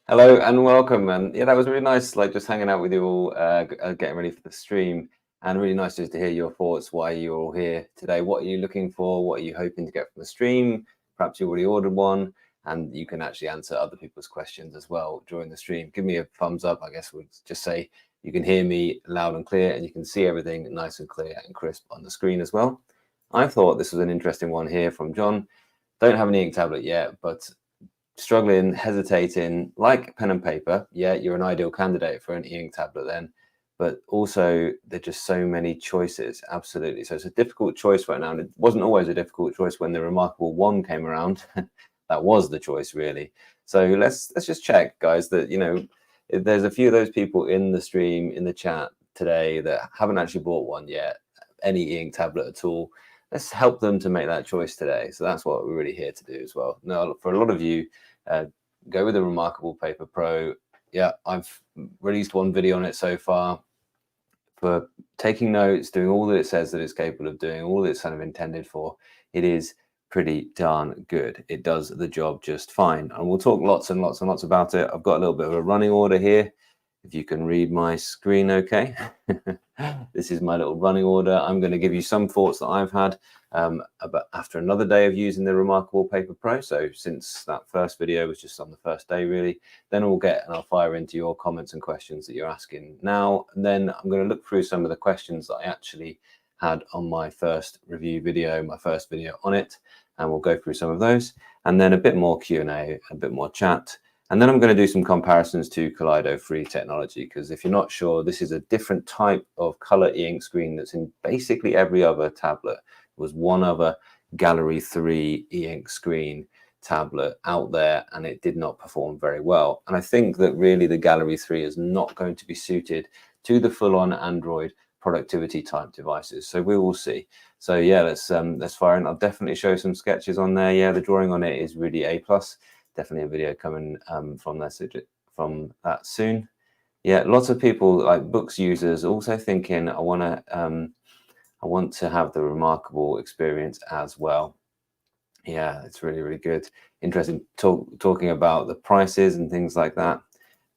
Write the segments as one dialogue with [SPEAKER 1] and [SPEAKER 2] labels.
[SPEAKER 1] Hello and welcome. And yeah, that was really nice, like just hanging out with you all, getting ready for the stream. And really nice just to hear your thoughts, why you're all here today. What are you looking for? What are you hoping to get from the stream? Perhaps you already ordered one, and you can actually answer other people's questions as well during the stream. Give me a thumbs up, I guess we'll just say you can hear me loud and clear, and you can see everything nice and clear and crisp on the screen as well. I thought this was an interesting one here from John. Don't have an ink tablet yet, but struggling, hesitating, like pen and paper, yeah, you're an ideal candidate for an e-ink tablet then. But also, there's just so many choices. Absolutely. So it's a difficult choice right now. And it wasn't always a difficult choice when the reMarkable 1 came around. That was the choice, really. So let's just check, guys, that there's a few of those people in the stream, in the chat today that haven't actually bought one yet, any e-ink tablet at all. Let's help them to make that choice today. So that's what we're really here to do as well. Now, for a lot of you, go with the reMarkable Paper Pro. Yeah, I've released one video on it so far for taking notes, doing all that it says that it's capable of doing, all that it's kind of intended for. It is pretty darn good. It does the job just fine. And we'll talk lots and lots and lots about it. I've got a little bit of a running order here. If you can read my screen okay. This is my little running order. I'm going to give you some thoughts that I've had about after another day of using the reMarkable Paper Pro. So since that first video was just on the first day, really, then I'll fire into your comments and questions that you're asking now. And then I'm going to look through some of the questions that I actually had on my first review video, my first video on it, and we'll go through some of those. And then a bit more Q&A, a bit more chat. And then I'm going to do some comparisons to Kaleido free technology, because if you're not sure, this is a different type of color e-ink screen that's in basically every other tablet. There was one other Gallery 3 e-ink screen tablet out there, and it did not perform very well. And I think that really the Gallery 3 is not going to be suited to the full-on Android productivity type devices. So we will see. So yeah, let's fire in. I'll definitely show some sketches on there. Yeah, the drawing on it is really A+. Definitely a video coming from that soon. Yeah, lots of people like Boox users also thinking I want to have the reMarkable experience as well. Yeah, it's really, really good. Interesting talking about the prices and things like that,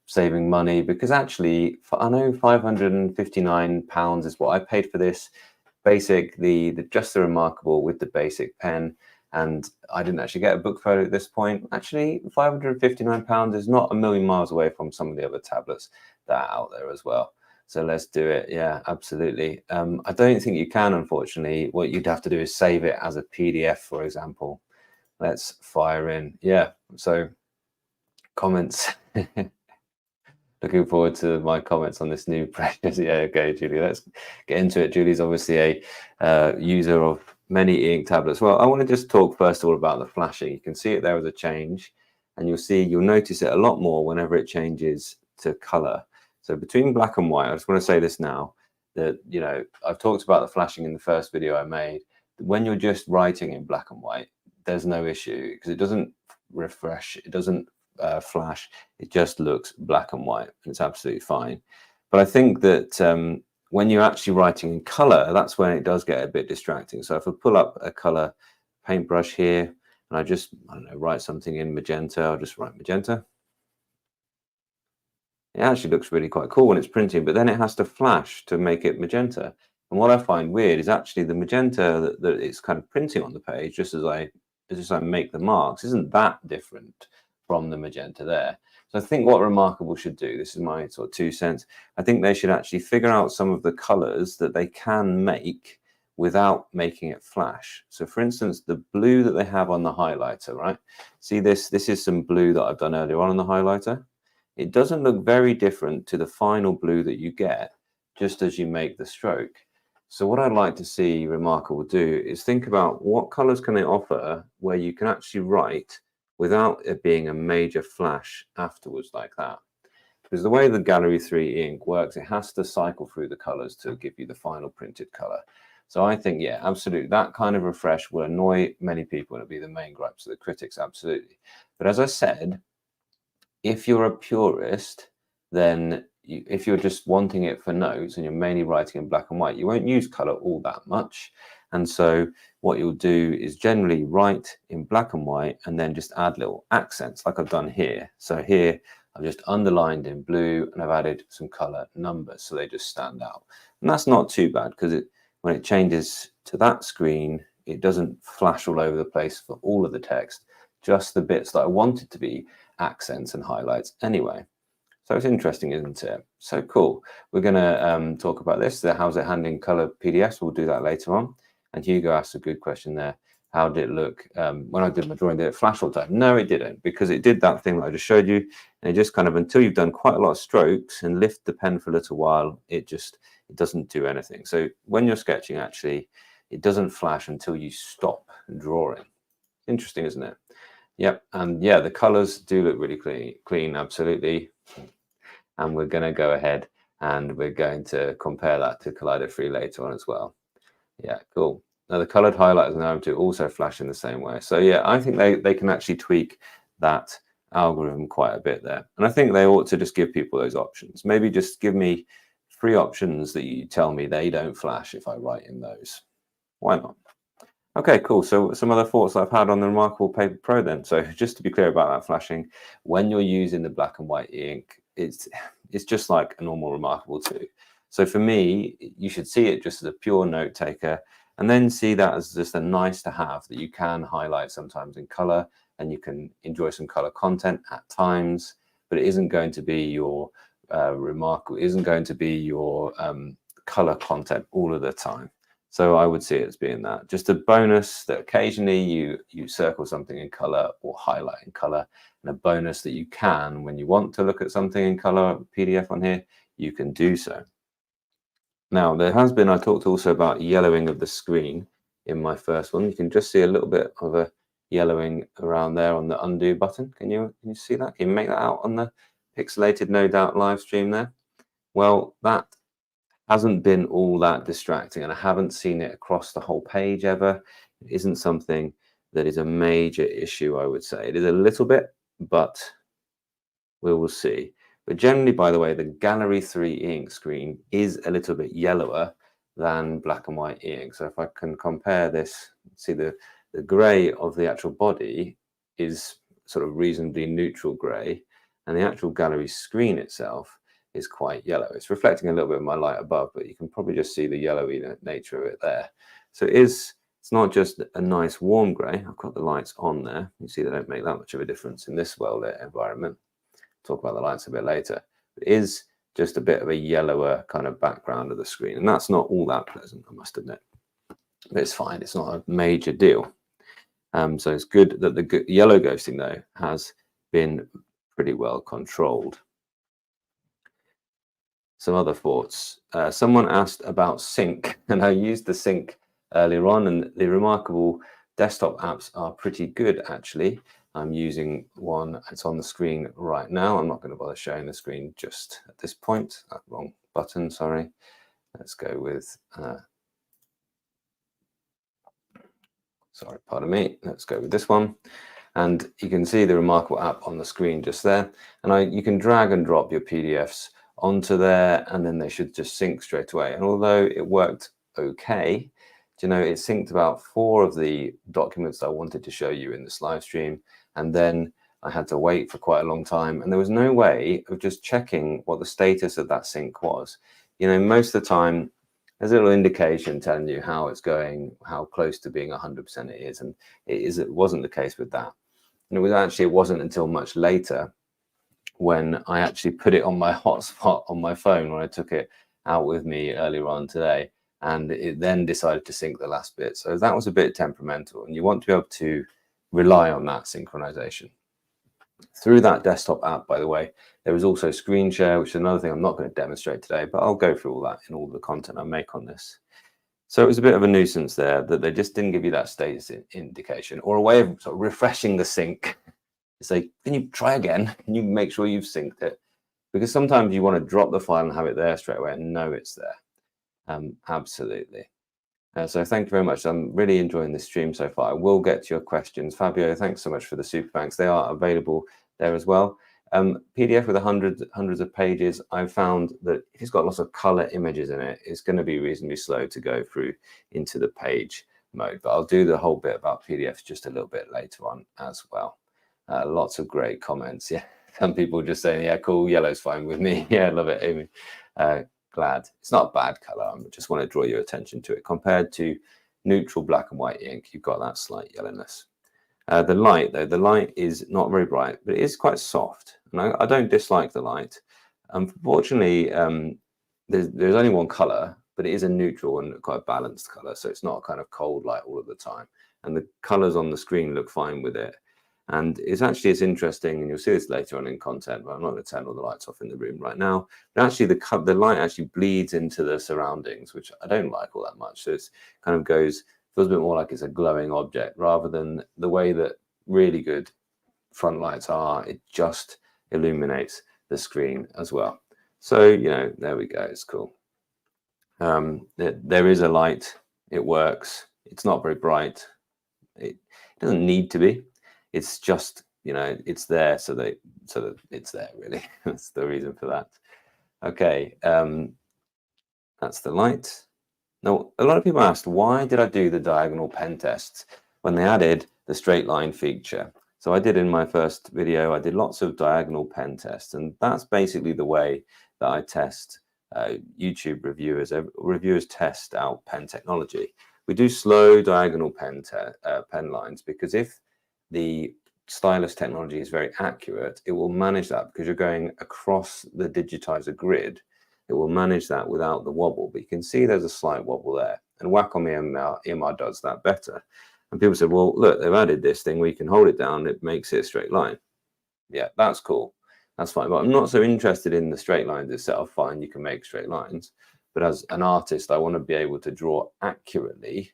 [SPEAKER 1] saving money, because actually I know £559 is what I paid for this basic, just the reMarkable with the basic pen. And I didn't actually get a book photo at this point. Actually, £559 is not a million miles away from some of the other tablets that are out there as well. So let's do it. Yeah, absolutely. I don't think you can, unfortunately. What you'd have to do is save it as a PDF, for example. Let's fire in. Yeah, so comments. Looking forward to my comments on this new precious. Yeah, okay, Julie, let's get into it. Julie's obviously a user of many e-ink tablets. Well, I want to just talk first of all about the flashing. You can see it there as a change, and you'll notice it a lot more whenever it changes to color. So between black and white, I just want to say this now, that I've talked about the flashing in the first video I made. When you're just writing in black and white, there's no issue because it doesn't refresh, it doesn't flash, it just looks black and white, and it's absolutely fine. But I think that when you're actually writing in color, that's when it does get a bit distracting. So if I pull up a color paintbrush here and I don't know, write something in magenta, I'll just write magenta. It actually looks really quite cool when it's printing, but then it has to flash to make it magenta. And what I find weird is actually the magenta that it's kind of printing on the page, just as I make the marks, isn't that different from the magenta there. So I think what reMarkable should do, this is my sort of 2 cents, I think they should actually figure out some of the colors that they can make without making it flash. So for instance, the blue that they have on the highlighter, right? See this is some blue that I've done earlier on the highlighter. It doesn't look very different to the final blue that you get just as you make the stroke. So what I'd like to see reMarkable do is think about what colors can they offer where you can actually write without it being a major flash afterwards like that. Because the way the Gallery 3 ink works, it has to cycle through the colors to give you the final printed color. So I think, yeah, absolutely, that kind of refresh will annoy many people and it'll be the main gripes of the critics, absolutely. But as I said, if you're a purist, then if you're just wanting it for notes and you're mainly writing in black and white, you won't use color all that much. And so what you'll do is generally write in black and white and then just add little accents like I've done here. So here I've just underlined in blue and I've added some color numbers so they just stand out. And that's not too bad because when it changes to that screen, it doesn't flash all over the place for all of the text, just the bits that I want it to be accents and highlights anyway. So it's interesting, isn't it? So cool. We're going to talk about this. How's it handling color PDFs? We'll do that later on. And Hugo asked a good question there. How did it look when I did my drawing? Did it flash all the time? No, it didn't, because it did that thing that I just showed you. And it just kind of, until you've done quite a lot of strokes and lift the pen for a little while, it doesn't do anything. So when you're sketching, actually, it doesn't flash until you stop drawing. Interesting, isn't it? Yep. And yeah, the colors do look really clean, absolutely. And we're going to go ahead and we're going to compare that to Kaleido Free later on as well. Yeah, cool. Now the colored highlighters and arrow to also flash in the same way. So yeah, I think they can actually tweak that algorithm quite a bit there. And I think they ought to just give people those options. Maybe just give me 3 options that you tell me they don't flash if I write in those. Why not? Okay, cool. So some other thoughts I've had on the reMarkable Paper Pro then. So just to be clear about that flashing, when you're using the black and white ink, it's just like a normal reMarkable 2. So for me, you should see it just as a pure note taker, and then see that as just a nice to have that you can highlight sometimes in color, and you can enjoy some color content at times, but it isn't going to be your reMarkable, isn't going to be your color content all of the time. So I would see it as being that, just a bonus that occasionally you circle something in color or highlight in color, and a bonus that you can, when you want to look at something in color PDF on here, you can do so. Now there has been, I talked also about yellowing of the screen in my first one. You can just see a little bit of a yellowing around there on the undo button. Can you see that? Can you make that out on the pixelated No Doubt live stream there? Well, that hasn't been all that distracting, and I haven't seen it across the whole page ever. It isn't something that is a major issue, I would say. It is a little bit, but we will see. But generally, by the way, the Gallery 3 ink screen is a little bit yellower than black and white ink. So if I can compare this, see the gray of the actual body is sort of reasonably neutral gray, and the actual Gallery screen itself is quite yellow. It's reflecting a little bit of my light above, but you can probably just see the yellowy nature of it there. So it's not just a nice warm gray. I've got the lights on there. You see they don't make that much of a difference in this well-lit environment. Talk about the lights a bit later. It is just a bit of a yellower kind of background of the screen, and that's not all that pleasant, I must admit. But it's fine. It's not a major deal. So it's good that the yellow ghosting, though, has been pretty well controlled. Some other thoughts. Someone asked about sync, and I used the sync earlier on, and the reMarkable desktop apps are pretty good, actually. I'm using one, it's on the screen right now. I'm not going to bother showing the screen just at this point. Wrong button, sorry. Let's go with, sorry, pardon me. Let's go with this one. And you can see the reMarkable app on the screen just there. And you can drag and drop your PDFs onto there, and then they should just sync straight away. And although it worked okay, you know, it synced about 4 of the documents that I wanted to show you in this live stream, and then I had to wait for quite a long time, and there was no way of just checking what the status of that sync was. You know, most of the time there's a little indication telling you how it's going, how close to being 100% it is, and it wasn't the case with that. And it wasn't until much later when I actually put it on my hotspot on my phone, when I took it out with me earlier on today, and it then decided to sync the last bit. So that was a bit temperamental, and you want to be able to rely on that synchronization. Through that desktop app, by the way, there is also screen share, which is another thing I'm not going to demonstrate today, but I'll go through all that in all the content I make on this. So it was a bit of a nuisance there that they just didn't give you that status indication, or a way of sort of refreshing the sync. Say, can you try again? Can you make sure you've synced it? Because sometimes you want to drop the file and have it there straight away and know it's there. Absolutely. So thank you very much. I'm really enjoying this stream so far. I will get to your questions. Fabio, thanks so much for the super thanks. They are available there as well. PDF with hundreds of pages, I've found that if it's got lots of color images in it, it's going to be reasonably slow to go through into the page mode. But I'll do the whole bit about PDFs just a little bit later on as well. Lots of great comments. Yeah, Some people just saying, yeah, cool, yellow's fine with me. Yeah, love it, Amy. Glad. It's not a bad color. I just want to draw your attention to it. Compared to neutral black and white ink, you've got that slight yellowness. The light, though, the light is not very bright, but it is quite soft. And I don't dislike the light. Unfortunately, there's only one color, but it is a neutral and quite a balanced color. So it's not a kind of cold light all of the time. And the colors on the screen look fine with it. And it's interesting, and you'll see this later on in content, but I'm not going to turn all the lights off in the room right now. But actually, the light actually bleeds into the surroundings, which I don't like all that much. So it's kind of feels a bit more like it's a glowing object rather than the way that really good front lights are. It just illuminates the screen as well. So, there we go. It's cool. There is a light. It works. It's not very bright. It doesn't need to be. It's just, it's there so that it's there, really. That's the reason for that. Okay, that's the light. Now, a lot of people asked, why did I do the diagonal pen tests when they added the straight line feature? So I did in my first video, I did lots of diagonal pen tests, and that's basically the way that I test YouTube reviewers. Reviewers test out pen technology. We do slow diagonal pen lines because if the stylus technology is very accurate, it will manage that because you're going across the digitizer grid. It will manage that without the wobble, but you can see there's a slight wobble there. And Wacom EMR does that better. And people said, well, look, they've added this thing where you can hold it down, it makes it a straight line. Yeah, that's cool. That's fine. But I'm not so interested in the straight lines itself. Fine, you can make straight lines. But as an artist, I want to be able to draw accurately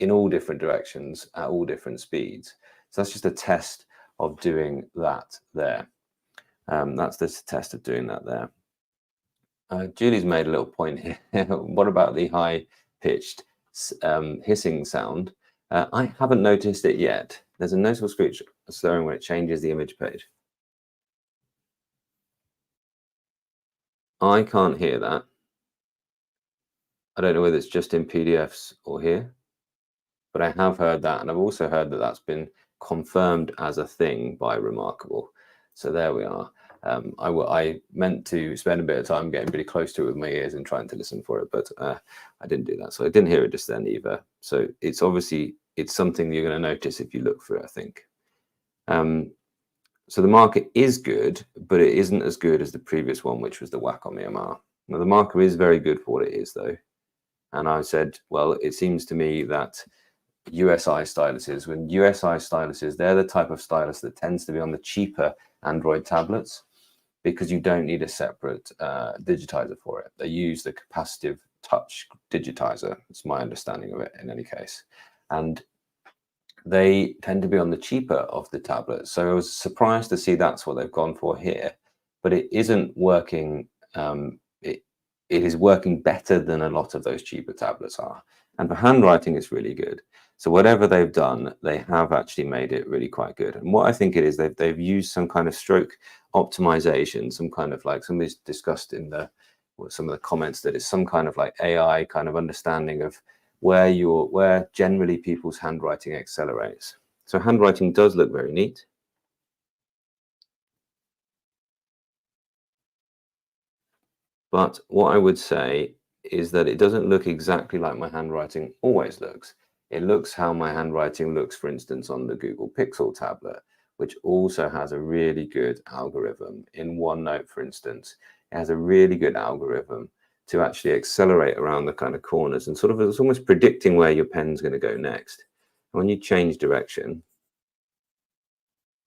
[SPEAKER 1] in all different directions at all different speeds. So that's just a test of doing that there. That's the test of doing that there. Julie's made a little point here. What about the high-pitched hissing sound? I haven't noticed it yet. There's a noticeable screech slurring when it changes the image page. I can't hear that. I don't know whether it's just in PDFs or here, but I have heard that, and I've also heard that that's been confirmed as a thing by reMarkable. So there we are. I meant to spend a bit of time getting pretty close to it with my ears and trying to listen for it, but I didn't do that. So I didn't hear it just then either. So it's obviously, it's something you're going to notice if you look for it, I think. So the marker is good, but it isn't as good as the previous one, which was the Wacom EMR. Now the marker is very good for what it is, though. And I said, well, it seems to me that USI styluses, when USI styluses, they're the type of stylus that tends to be on the cheaper Android tablets because you don't need a separate digitizer for it. They use the capacitive touch digitizer. It's my understanding of it in any case. And they tend to be on the cheaper of the tablets. So I was surprised to see that's what they've gone for here, but it isn't working. It is working better than a lot of those cheaper tablets are. And for handwriting, it's really good. So whatever they've done, they have actually made it really quite good. And what I think it is, they've used some kind of stroke optimization, some kind of like somebody's discussed in some of the comments that it's some kind of like AI kind of understanding of where generally people's handwriting accelerates. So handwriting does look very neat. But what I would say is that it doesn't look exactly like my handwriting always looks. It looks how my handwriting looks, for instance, on the Google Pixel tablet, which also has a really good algorithm. In OneNote, for instance, it has a really good algorithm to actually accelerate around the kind of corners and sort of it's almost predicting where your pen's going to go next. When you change direction,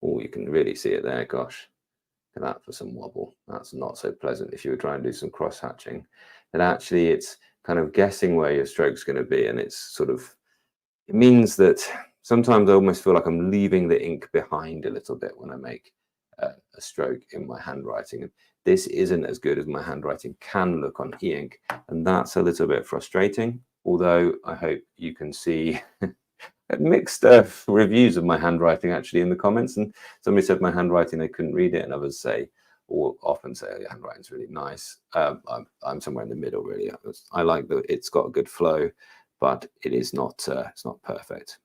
[SPEAKER 1] oh, you can really see it there. Gosh, look at that for some wobble. That's not so pleasant if you were trying to do some cross hatching. And actually, it's kind of guessing where your stroke's going to be, and it's sort of, it means that sometimes I almost feel like I'm leaving the ink behind a little bit when I make a stroke in my handwriting. And this isn't as good as my handwriting can look on e-ink, and that's a little bit frustrating. Although I hope you can see mixed reviews of my handwriting actually in the comments. And somebody said my handwriting, they couldn't read it, and others say, or often say, oh, your handwriting's really nice. I'm somewhere in the middle, really. I like that it's got a good flow, but it is not, it's not perfect.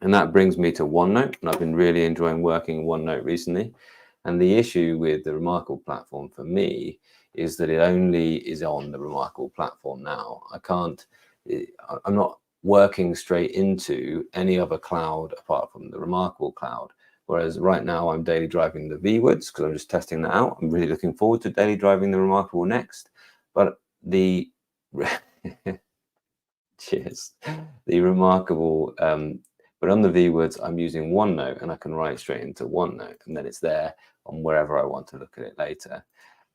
[SPEAKER 1] And that brings me to OneNote, and I've been really enjoying working in OneNote recently. And the issue with the reMarkable platform for me is that it only is on the reMarkable platform now. I'm not working straight into any other cloud apart from the reMarkable cloud. Whereas right now I'm daily driving the VWoods because I'm just testing that out. I'm really looking forward to daily driving the reMarkable next. But the cheers, the reMarkable, but on the VWoods I'm using OneNote, and I can write straight into OneNote, and then it's there on wherever I want to look at it later.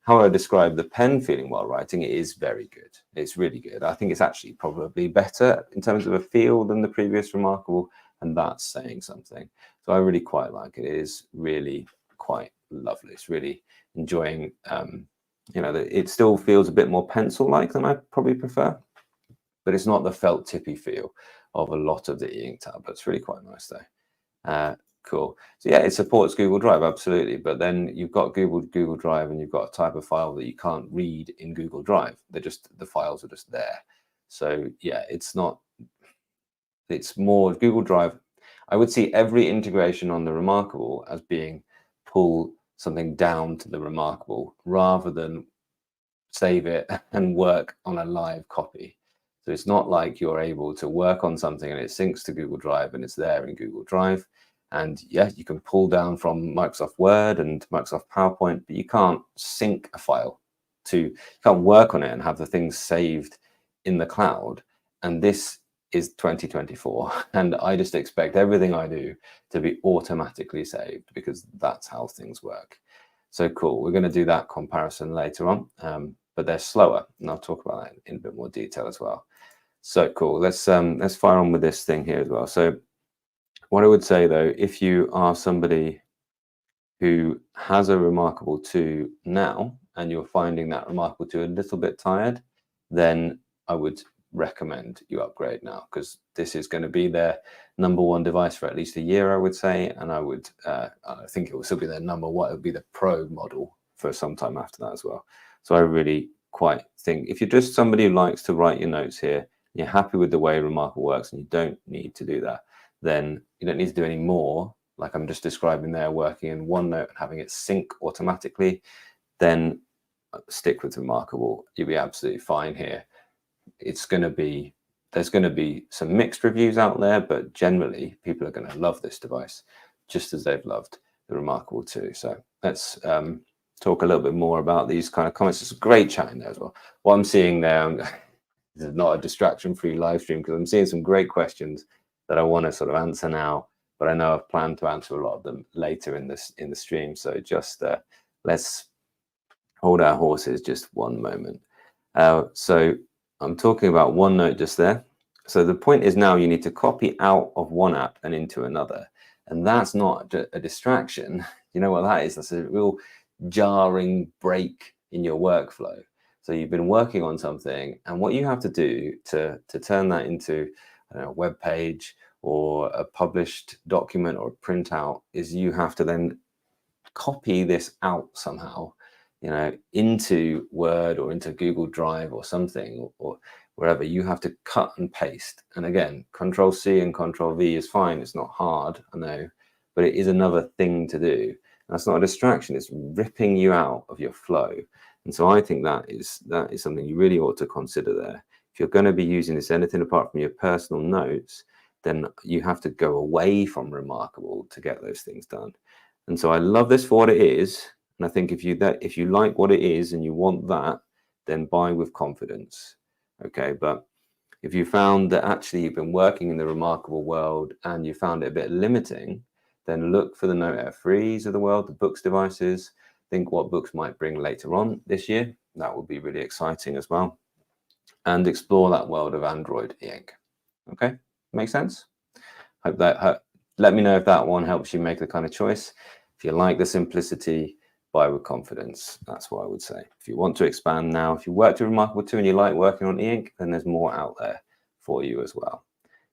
[SPEAKER 1] How I describe the pen feeling while writing, it is very good. It's really good. I think it's actually probably better in terms of a feel than the previous reMarkable, and that's saying something. So I really quite like it. It is really quite lovely. It's really enjoying, you know, it still feels a bit more pencil-like than I probably prefer, but it's not the felt tippy feel of a lot of the e-ink tablets. Really quite nice though. Cool. So yeah, it supports Google Drive, absolutely. But then you've got Google Drive, and you've got a type of file that you can't read in Google Drive. The files are just there. So yeah, it's more Google Drive. I would see every integration on the reMarkable as being pull something down to the reMarkable rather than save it and work on a live copy. So it's not like you're able to work on something and it syncs to Google Drive and it's there in Google Drive. And yeah, you can pull down from Microsoft Word and Microsoft PowerPoint, but you can't sync a file you can't work on it and have the things saved in the cloud. And this is 2024. And I just expect everything I do to be automatically saved because that's how things work. So cool. We're going to do that comparison later on, but they're slower. And I'll talk about that in a bit more detail as well. So cool. Let's fire on with this thing here as well. So what I would say though, if you are somebody who has a reMarkable 2 now and you're finding that reMarkable 2 a little bit tired, then I would recommend you upgrade now, because this is going to be their #1 device for at least a year, I would say. And I think it will still be their #1. It would be the Pro model for some time after that as well. So I really quite think if you're just somebody who likes to write your notes here, you're happy with the way reMarkable works and you don't need to do that, then you don't need to do any more, like I'm just describing there, working in OneNote and having it sync automatically, then stick with reMarkable. You'll be absolutely fine here. There's going to be some mixed reviews out there, but generally people are going to love this device just as they've loved the reMarkable 2. So let's talk a little bit more about these kind of comments. It's a great chat in there as well. What I'm seeing there, this is not a distraction-free live stream because I'm seeing some great questions that I want to sort of answer now, but I know I've planned to answer a lot of them later in the stream. So just let's hold our horses just one moment. So I'm talking about OneNote just there. So the point is now you need to copy out of one app and into another. And that's not a distraction. You know what that is? That's a real jarring break in your workflow. So you've been working on something, and what you have to do to turn that into a web page or a published document or a printout is you have to then copy this out somehow, into Word or into Google Drive or something, or wherever. You have to cut and paste. And again, Control-C and Control-V is fine. It's not hard, I know, but it is another thing to do. That's not a distraction. It's ripping you out of your flow. And so I think that is something you really ought to consider there. If you're going to be using this anything apart from your personal notes, then you have to go away from reMarkable to get those things done. And so I love this for what it is. And I think if you like what it is and you want that, then buy with confidence. Okay, but if you found that actually you've been working in the reMarkable world and you found it a bit limiting, then look for the Note Air 3s of the world, the Boox devices. Think what Boox might bring later on this year. That would be really exciting as well. And explore that world of Android e-ink. Okay, make sense? Hope that. Let me know if that one helps you make the kind of choice. If you like the simplicity, buy with confidence. That's what I would say. If you want to expand now, if you worked with reMarkable 2 and you like working on e-ink, then there's more out there for you as well.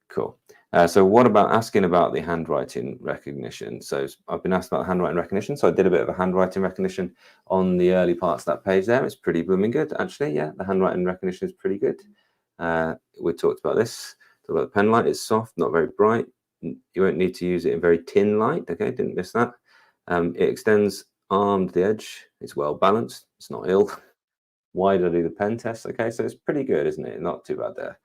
[SPEAKER 1] Cool. So what about asking about the handwriting recognition? So I've been asked about handwriting recognition. So I did a bit of a handwriting recognition on the early parts of that page there. It's pretty blooming good, actually. Yeah, the handwriting recognition is pretty good. We talked about this. Talked about the pen light. It's soft, not very bright. You won't need to use it in very tin light. Okay, didn't miss that. It extends armed the edge. It's well balanced. It's not ill. Why did I do the pen test? Okay, so it's pretty good, isn't it? Not too bad there.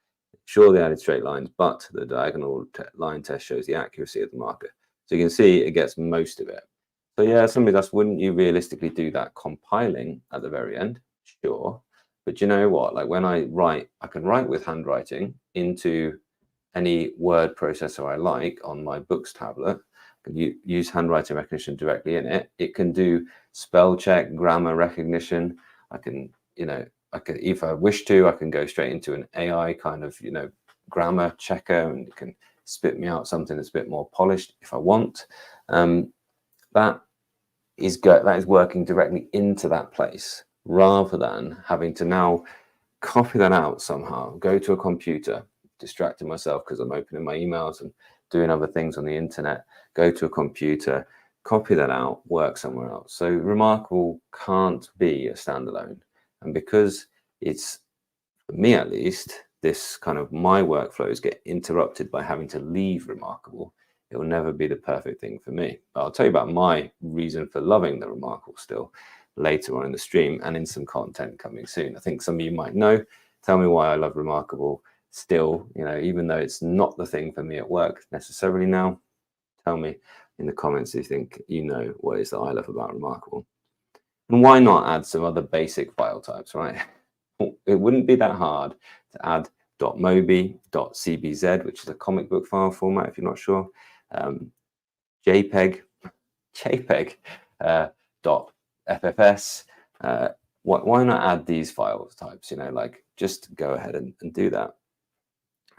[SPEAKER 1] Sure, they added straight lines, but the diagonal line test shows the accuracy of the marker. So you can see it gets most of it. So yeah, somebody else, wouldn't you realistically do that compiling at the very end? Sure. But you know what? Like when I write, I can write with handwriting into any word processor I like on my Boox tablet. I can use handwriting recognition directly in it. It can do spell check, grammar recognition. I can, I could, if I wish to, I can go straight into an AI kind of, grammar checker, and it can spit me out something that's a bit more polished if I want. That is working directly into that place, rather than having to now copy that out somehow, go to a computer, distracting myself because I'm opening my emails and doing other things on the internet, go to a computer, copy that out, work somewhere else. So reMarkable can't be a standalone. And because it's, for me at least, this kind of my workflows get interrupted by having to leave reMarkable, it will never be the perfect thing for me. But I'll tell you about my reason for loving the reMarkable still later on in the stream and in some content coming soon. I think some of you might know. Tell me why I love reMarkable still, even though it's not the thing for me at work necessarily now. Tell me in the comments if you think what it is that I love about reMarkable. And why not add some other basic file types, right? It wouldn't be that hard to add .mobi, .cbz, which is a comic book file format, if you're not sure, JPEG, .ffs. Why not add these file types? Just go ahead and do that.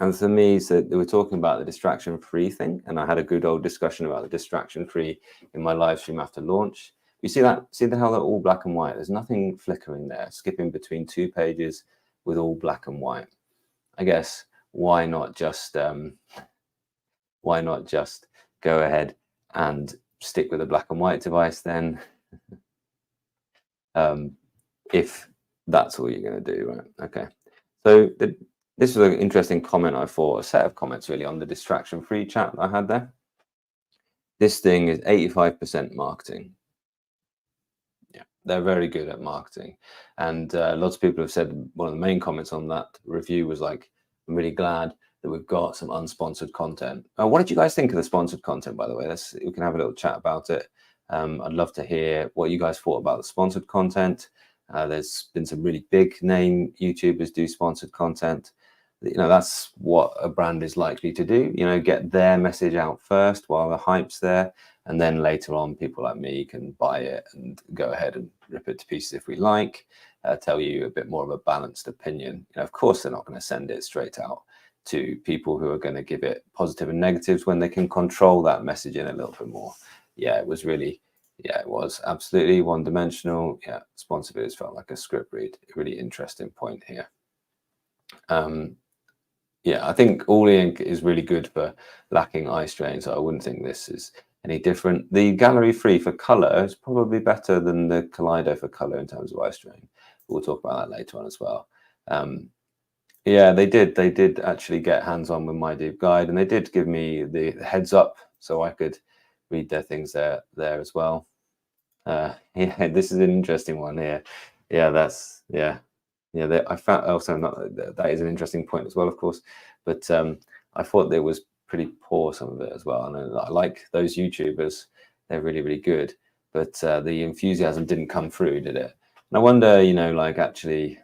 [SPEAKER 1] And for me, so they were talking about the distraction-free thing, and I had a good old discussion about the distraction-free in my live stream after launch. You see that? See how they're all black and white? There's nothing flickering there, skipping between 2 pages with all black and white. I guess why not just go ahead and stick with a black and white device then, if that's all you're going to do, right? Okay. So this was an interesting comment, I thought, a set of comments really on the distraction-free chat I had there. This thing is 85% marketing. Yeah, they're very good at marketing. And lots of people have said one of the main comments on that review was like, I'm really glad that we've got some unsponsored content. What did you guys think of the sponsored content, by the way? We can have a little chat about it. I'd love to hear what you guys thought about the sponsored content. There's been some really big name YouTubers do sponsored content. That's what a brand is likely to do, get their message out first while the hype's there. And then later on, people like me can buy it and go ahead and rip it to pieces if we like, tell you a bit more of a balanced opinion. Of course, they're not going to send it straight out to people who are going to give it positive and negatives when they can control that messaging a little bit more. Yeah, it was absolutely one-dimensional. Yeah, sponsor videos felt like a script read. A really interesting point here. Yeah, I think all ink is really good for lacking eye strain, so I wouldn't think this is any different. The gallery free for color is probably better than the Kaleido for color in terms of eye strain. We'll talk about that later on as well. Yeah, they did actually get hands-on with my deep guide, and they did give me the heads up so I could read their things there as well. Yeah, this is an interesting one here. Yeah, I found also that is an interesting point as well, of course. But I thought there was pretty poor, some of it as well. And I like those YouTubers; they're really, really good. But the enthusiasm didn't come through, did it? And I wonder, actually,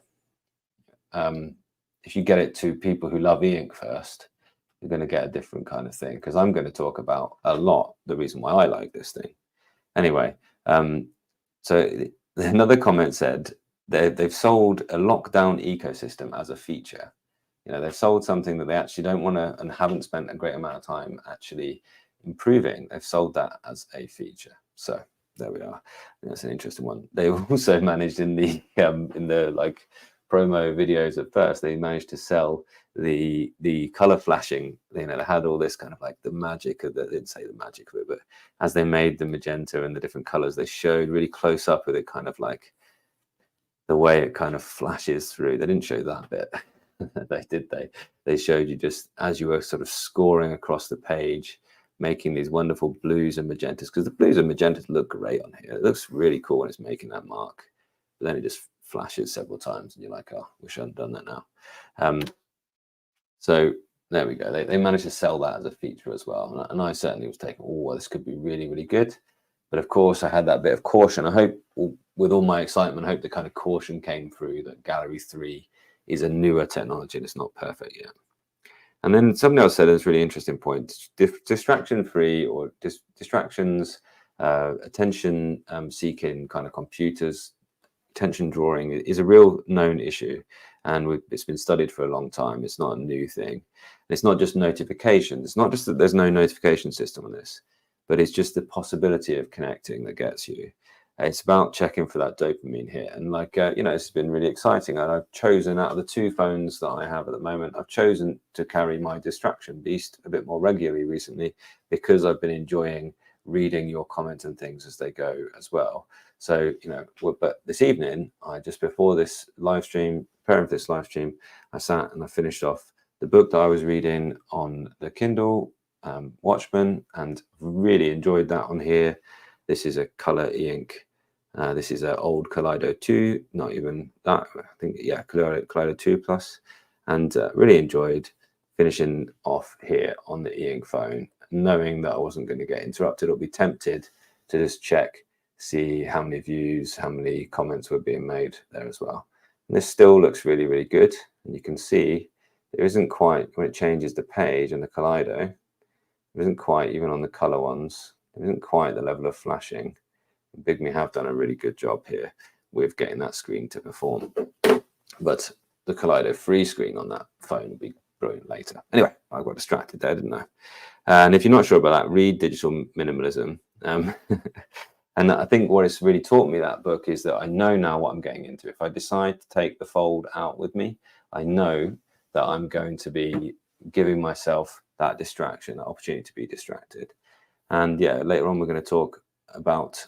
[SPEAKER 1] if you get it to people who love e-ink first, you're going to get a different kind of thing. Because I'm going to talk about a lot the reason why I like this thing. Anyway, so another comment said they've sold a lockdown ecosystem as a feature. They've sold something that they actually don't want to and haven't spent a great amount of time actually improving. They've sold that as a feature. So there we are. That's an interesting one. They also managed in the like promo videos at first, they managed to sell the color flashing. They had all this kind of like the magic of they didn't say the magic of it, but as they made the magenta and the different colors, they showed really close up with it, kind of like the way it kind of flashes through. They didn't show that bit. They showed you just as you were sort of scoring across the page, making these wonderful blues and magentas, because the blues and magentas look great on here. It looks really cool when it's making that mark, but then it just flashes several times and you're like, oh, wish I'd done that now. So there we go. They managed to sell that as a feature as well. And I certainly was taking, oh, this could be really, really good. But of course, I had that bit of caution. I hope, with all my excitement, I hope the kind of caution came through that Gallery 3 is a newer technology and it's not perfect yet. And then somebody else said it's a really interesting point. Distraction-free or distractions, attention-seeking kind of computers, attention drawing is a real known issue. And it's been studied for a long time. It's not a new thing. And it's not just notifications. It's not just that there's no notification system on this, but it's just the possibility of connecting that gets you. It's about checking for that dopamine hit. And like, it's been really exciting. And I've chosen, out of the 2 phones that I have at the moment, I've chosen to carry my distraction beast a bit more regularly recently, because I've been enjoying reading your comments and things as they go as well. So, but this evening, just before this live stream, preparing for this live stream, I sat and I finished off the book that I was reading on the Kindle, Watchmen, and really enjoyed that on here. This is a color e-ink. This is an old Kaleido 2, not even that, I think, yeah, Kaleido 2 Plus, and really enjoyed finishing off here on the e-ink phone, knowing that I wasn't going to get interrupted or be tempted to just check, see how many views, how many comments were being made there as well. And this still looks really, really good. And you can see there isn't quite, when it changes the page and the Kaleido, it isn't quite, even on the color ones, there isn't quite the level of flashing. Bigme have done a really good job here with getting that screen to perform. But the Kaleido free screen on that phone will be brilliant later. Anyway, I got distracted there, didn't I? And if you're not sure about that, read Digital Minimalism. And I think what it's really taught me, that book, is that I know now what I'm getting into. If I decide to take the fold out with me, I know that I'm going to be giving myself that distraction, that opportunity to be distracted. And yeah, later on, we're going to talk about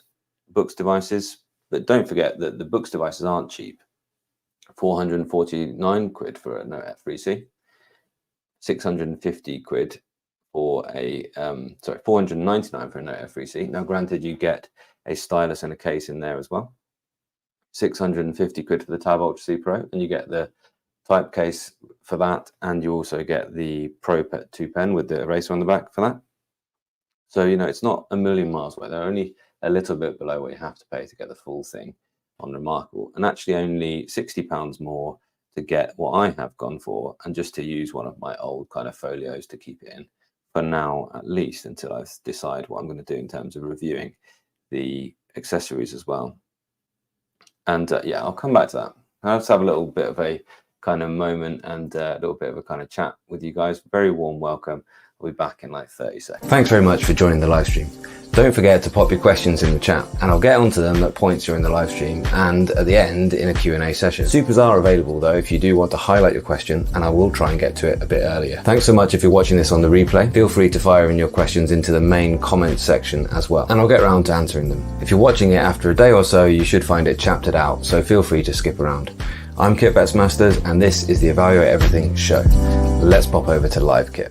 [SPEAKER 1] Boox devices, but don't forget that the Boox devices aren't cheap. 449 quid for a Note F3C, 650 quid for a 499 for a Note F3C. Now, granted, you get a stylus and a case in there as well. 650 quid for the Tab Ultra C Pro, and you get the type case for that, and you also get the Pro 2 pen with the eraser on the back for that. So, it's not a million miles away. They're only a little bit below what you have to pay to get the full thing on reMarkable, and actually only £60 more to get what I have gone for, and just to use one of my old kind of folios to keep it in for now, at least until I decide what I'm going to do in terms of reviewing the accessories as well. And yeah, I'll come back to that. I'll just have a little bit of a kind of moment and a little bit of a kind of chat with you guys. Very warm welcome. I'll be back in like 30 seconds. Thanks very much for joining the live stream. Don't forget to pop your questions in the chat, and I'll get onto them at points during the live stream and at the end in a Q&A session. Supers are available though if you do want to highlight your question, and I will try and get to it a bit earlier. Thanks so much if you're watching this on the replay. Feel free to fire in your questions into the main comments section as well, and I'll get around to answering them. If you're watching it after a day or so, you should find it chaptered out, so feel free to skip around. I'm Kit Masters, and this is the Evaluate Everything show. Let's pop over to live, Kit.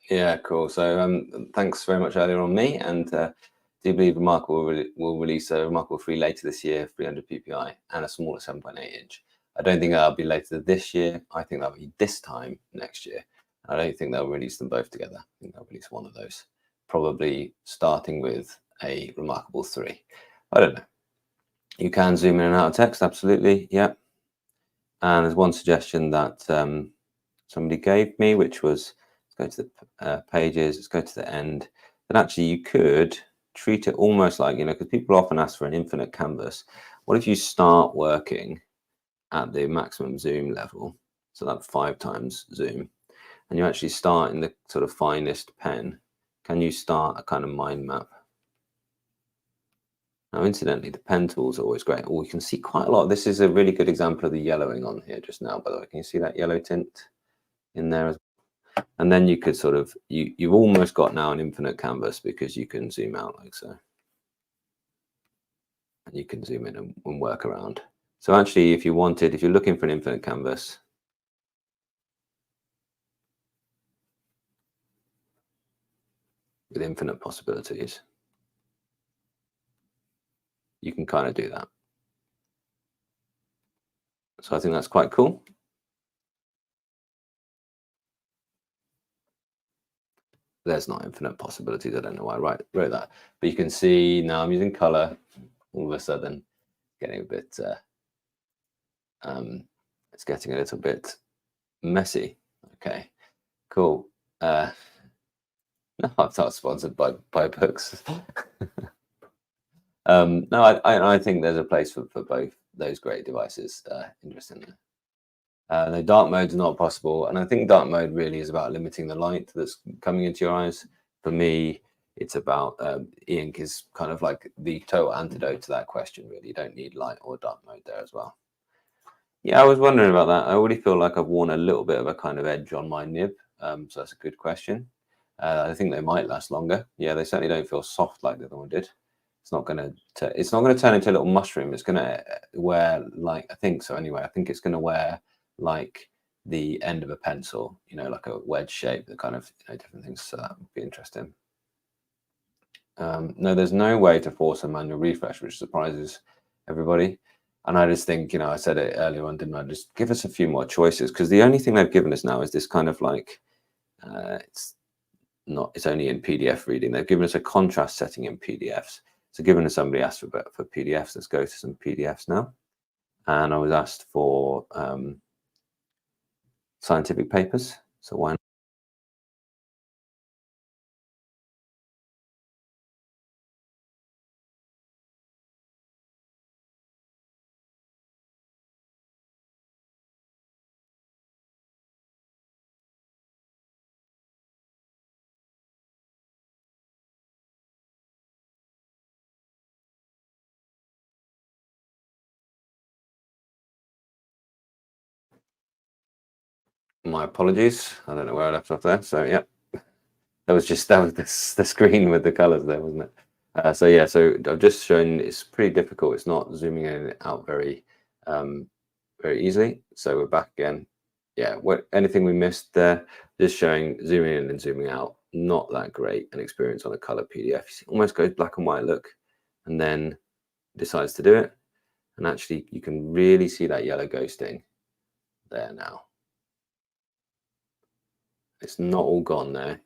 [SPEAKER 1] Yeah, cool. So thanks very much earlier on me, and do believe reMarkable will release a reMarkable 3 later this year, 300 ppi, and a smaller 7.8 inch. I don't think that'll be later this year. I think that'll be this time next year. I don't think they'll release them both together. I think they'll release one of those, probably starting with a reMarkable 3. I don't know. You can zoom in and out of text, absolutely, yeah. And there's one suggestion that somebody gave me, which was, let's go to the pages, let's go to the end, that actually you could treat it almost like, because people often ask for an infinite canvas. What if you start working at the maximum zoom level, so that 5 times zoom, and you actually start in the sort of finest pen? Can you start a kind of mind map? Now, incidentally, the pen tools are always great. Oh, you can see quite a lot. This is a really good example of the yellowing on here just now, by the way. Can you see that yellow tint in there as well? And then you could sort of, you've almost got now an infinite canvas, because you can zoom out like so. And you can zoom in and work around. So actually, if you're looking for an infinite canvas, with infinite possibilities. You can kind of do that. So I think that's quite cool. There's not infinite possibilities. I don't know why I wrote that. But you can see now I'm using color. All of a sudden, getting a bit, it's getting a little bit messy. Okay, cool. No, I'm not sponsored by Boox. No, I think there's a place for both those great devices. Interestingly. The dark mode is not possible, and I think dark mode really is about limiting the light that's coming into your eyes. For me, it's about e-ink is kind of like the total antidote to that question. Really, you don't need light or dark mode there as well. Yeah, I was wondering about that. I already feel like I've worn a little bit of a kind of edge on my nib, so that's a good question. I think they might last longer. Yeah, they certainly don't feel soft like the other one did. It's not going to turn into a little mushroom. It's going to wear like, I think so anyway. I think it's going to wear like the end of a pencil, you know, like a wedge shape, the kind of, you know, different things. So that would be interesting. No, there's no way to force a manual refresh, which surprises everybody. And I just think, you know, I said it earlier on, didn't I? Just give us a few more choices, because the only thing they've given us now is this kind of like, it's only in PDF reading. They've given us a contrast setting in PDFs. So given that somebody asked for PDFs, let's go to some PDFs now. And I was asked for scientific papers. So why not? My apologies. I don't know where I left off there. So yeah, that was the screen with the colors there, wasn't it? So yeah, so I've just shown it's pretty difficult. It's not zooming in and out very easily. So we're back again. Yeah, anything we missed there, just showing zooming in and zooming out, not that great an experience on a color PDF. It almost goes black and white look, and then decides to do it. And actually, you can really see that yellow ghosting there now. It's not all gone there.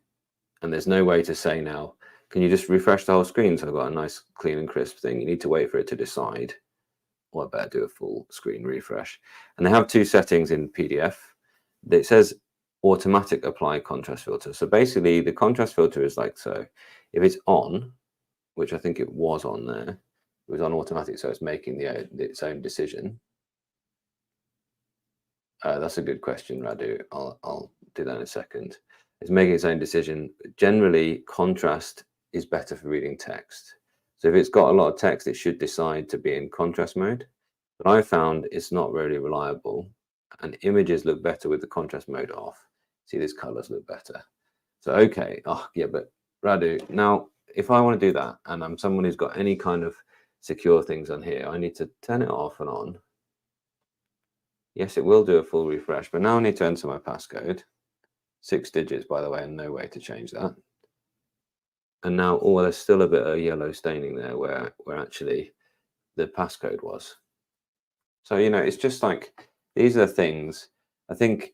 [SPEAKER 1] And there's no way to say now, can you just refresh the whole screen so I've got a nice clean and crisp thing? You need to wait for it to decide, or I better do a full screen refresh. And they have two settings in PDF. It says automatic apply contrast filter. So basically the contrast filter is like so. If it's on, which I think it was on there, it was on automatic, so it's making its own decision. That's a good question, Radu. I'll do that in a second. It's making its own decision. Generally, contrast is better for reading text. So if it's got a lot of text, it should decide to be in contrast mode. But I found it's not really reliable, and images look better with the contrast mode off. See, these colors look better. So, okay. Oh, yeah, but Radu, now, if I want to do that, and I'm someone who's got any kind of secure things on here, I need to turn it off and on. Yes, it will do a full refresh, but now I need to enter my passcode. 6 digits, by the way, and no way to change that. And now, oh, there's still a bit of yellow staining there where actually the passcode was. So, you know, it's just like, these are things, I think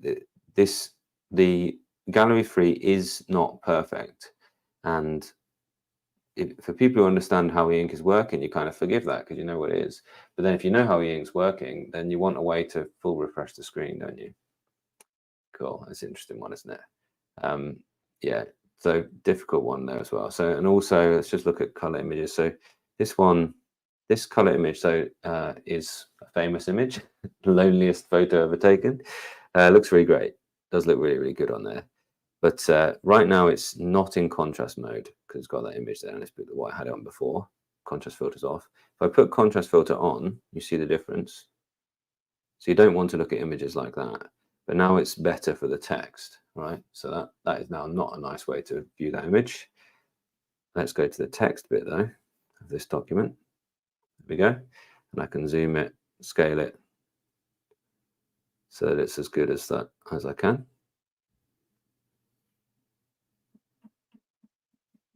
[SPEAKER 1] the gallery free is not perfect. And for people who understand how e-ink is working, you kind of forgive that because you know what it is. But then if you know how e-ink's working, then you want a way to full refresh the screen, don't you? Cool. That's an interesting one, isn't it? Yeah, so difficult one there as well. So, and also let's just look at color images. So this one, this color image, so is a famous image, the loneliest photo ever taken. Looks really great. Does look really, really good on there. But right now it's not in contrast mode because it's got that image there, and let's put what I had it on before. Contrast filter's off. If I put contrast filter on, you see the difference. So you don't want to look at images like that. But now it's better for the text, right? So that is now not a nice way to view that image. Let's go to the text bit though of this document. There we go. And I can zoom it, scale it, so that it's as good as that as I can.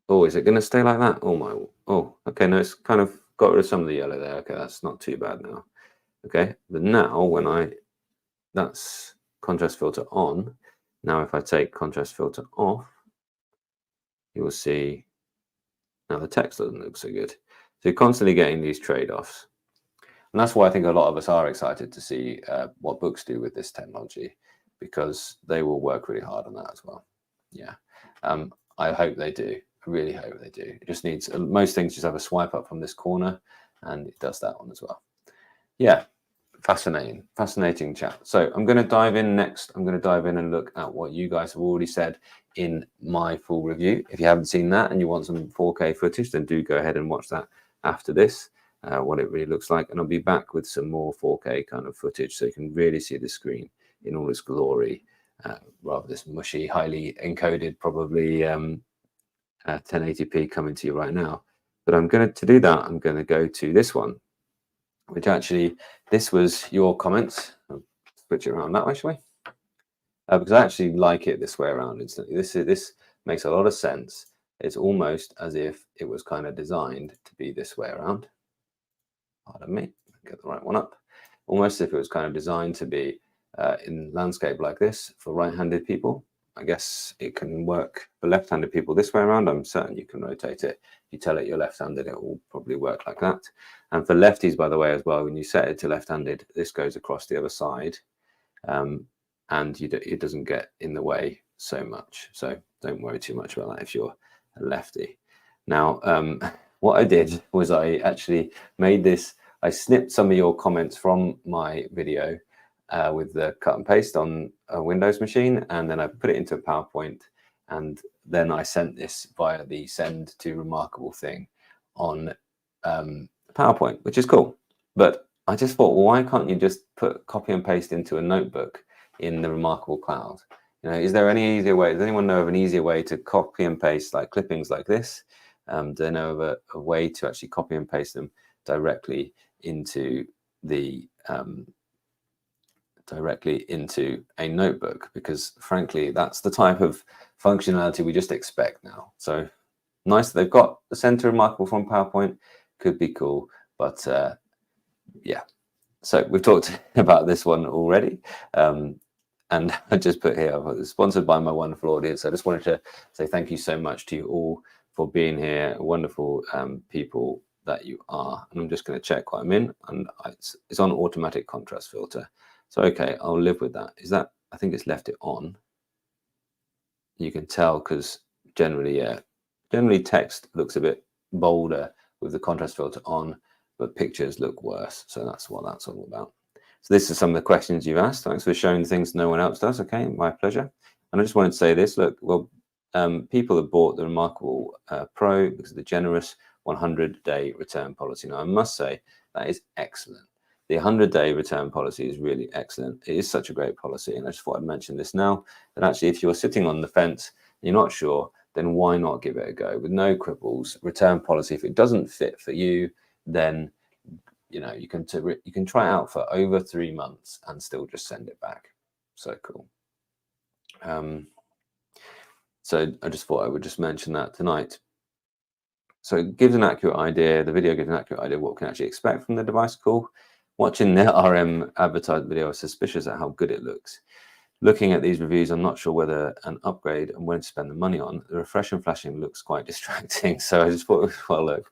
[SPEAKER 1] Oh, is it going to stay like that? Oh my, oh, okay, no, it's kind of got rid of some of the yellow there. Okay, that's not too bad now. Okay, but now when that's contrast filter on. Now if I take contrast filter off, you will see now the text doesn't look so good. So you're constantly getting these trade-offs. And that's why I think a lot of us are excited to see what Boox do with this technology, because they will work really hard on that as well. Yeah, I hope they do. I really hope they do. It just needs, most things just have a swipe up from this corner, and it does that one as well. Yeah, fascinating chat. So I'm going to dive in next. I'm going to dive in and look at what you guys have already said in my full review. If you haven't seen that and you want some 4K footage, then do go ahead and watch that after this. What it really looks like, and I'll be back with some more 4K kind of footage so you can really see the screen in all its glory, rather this mushy, highly encoded, probably 1080p coming to you right now. But I'm going to do that. I'm going to go to this one, which actually, this was your comments. I'll switch it around that way, shall we? Because I actually like it this way around instantly. This makes a lot of sense. It's almost as if it was kind of designed to be this way around. Pardon me, get the right one up. Almost as if it was kind of designed to be in landscape like this for right-handed people. I guess it can work for left-handed people this way around. I'm certain you can rotate it. If you tell it you're left-handed, it will probably work like that. And for lefties, by the way, as well, when you set it to left-handed, this goes across the other side, and it doesn't get in the way so much. So don't worry too much about that if you're a lefty. Now, what I did was I actually made this, I snipped some of your comments from my video with the cut and paste on a Windows machine, and then I put it into a PowerPoint, and then I sent this via the send to reMarkable thing on PowerPoint, which is cool. But I just thought, well, why can't you just put copy and paste into a notebook in the reMarkable cloud? You know, is there any easier way? Does anyone know of an easier way to copy and paste like clippings like this? Do they know of a way to actually copy and paste them directly into the a notebook? Because frankly, that's the type of functionality we just expect now. So nice that they've got the center reMarkable from PowerPoint. Could be cool, but yeah. So we've talked about this one already. And I just put here, sponsored by my wonderful audience. I just wanted to say thank you so much to you all for being here. Wonderful people that you are. And I'm just going to check what I'm in. And it's on automatic contrast filter. So, okay, I'll live with that. Is that, I think it's left it on. You can tell because generally text looks a bit bolder with the contrast filter on, but pictures look worse. So that's what that's all about. So this is some of the questions you've asked. Thanks for showing things no one else does. Okay, my pleasure. And I just wanted to say this. Look, well, people have bought the reMarkable Pro because of the generous 100-day return policy. Now, I must say that is excellent. The 100-day return policy is really excellent. It is such a great policy. And I just thought I'd mention this now, that actually if you're sitting on the fence and you're not sure, then why not give it a go with no quibbles? Return policy, if it doesn't fit for you, then you know you can try it out for over 3 months and still just send it back. So cool. So I just thought I would just mention that tonight. So it gives an accurate idea. The video gives an accurate idea of what we can actually expect from the device. Cool. Watching the RM advertised video, I was suspicious at how good it looks. Looking at these reviews, I'm not sure whether an upgrade and when to spend the money on. The refresh and flashing looks quite distracting. So I just thought, well, look,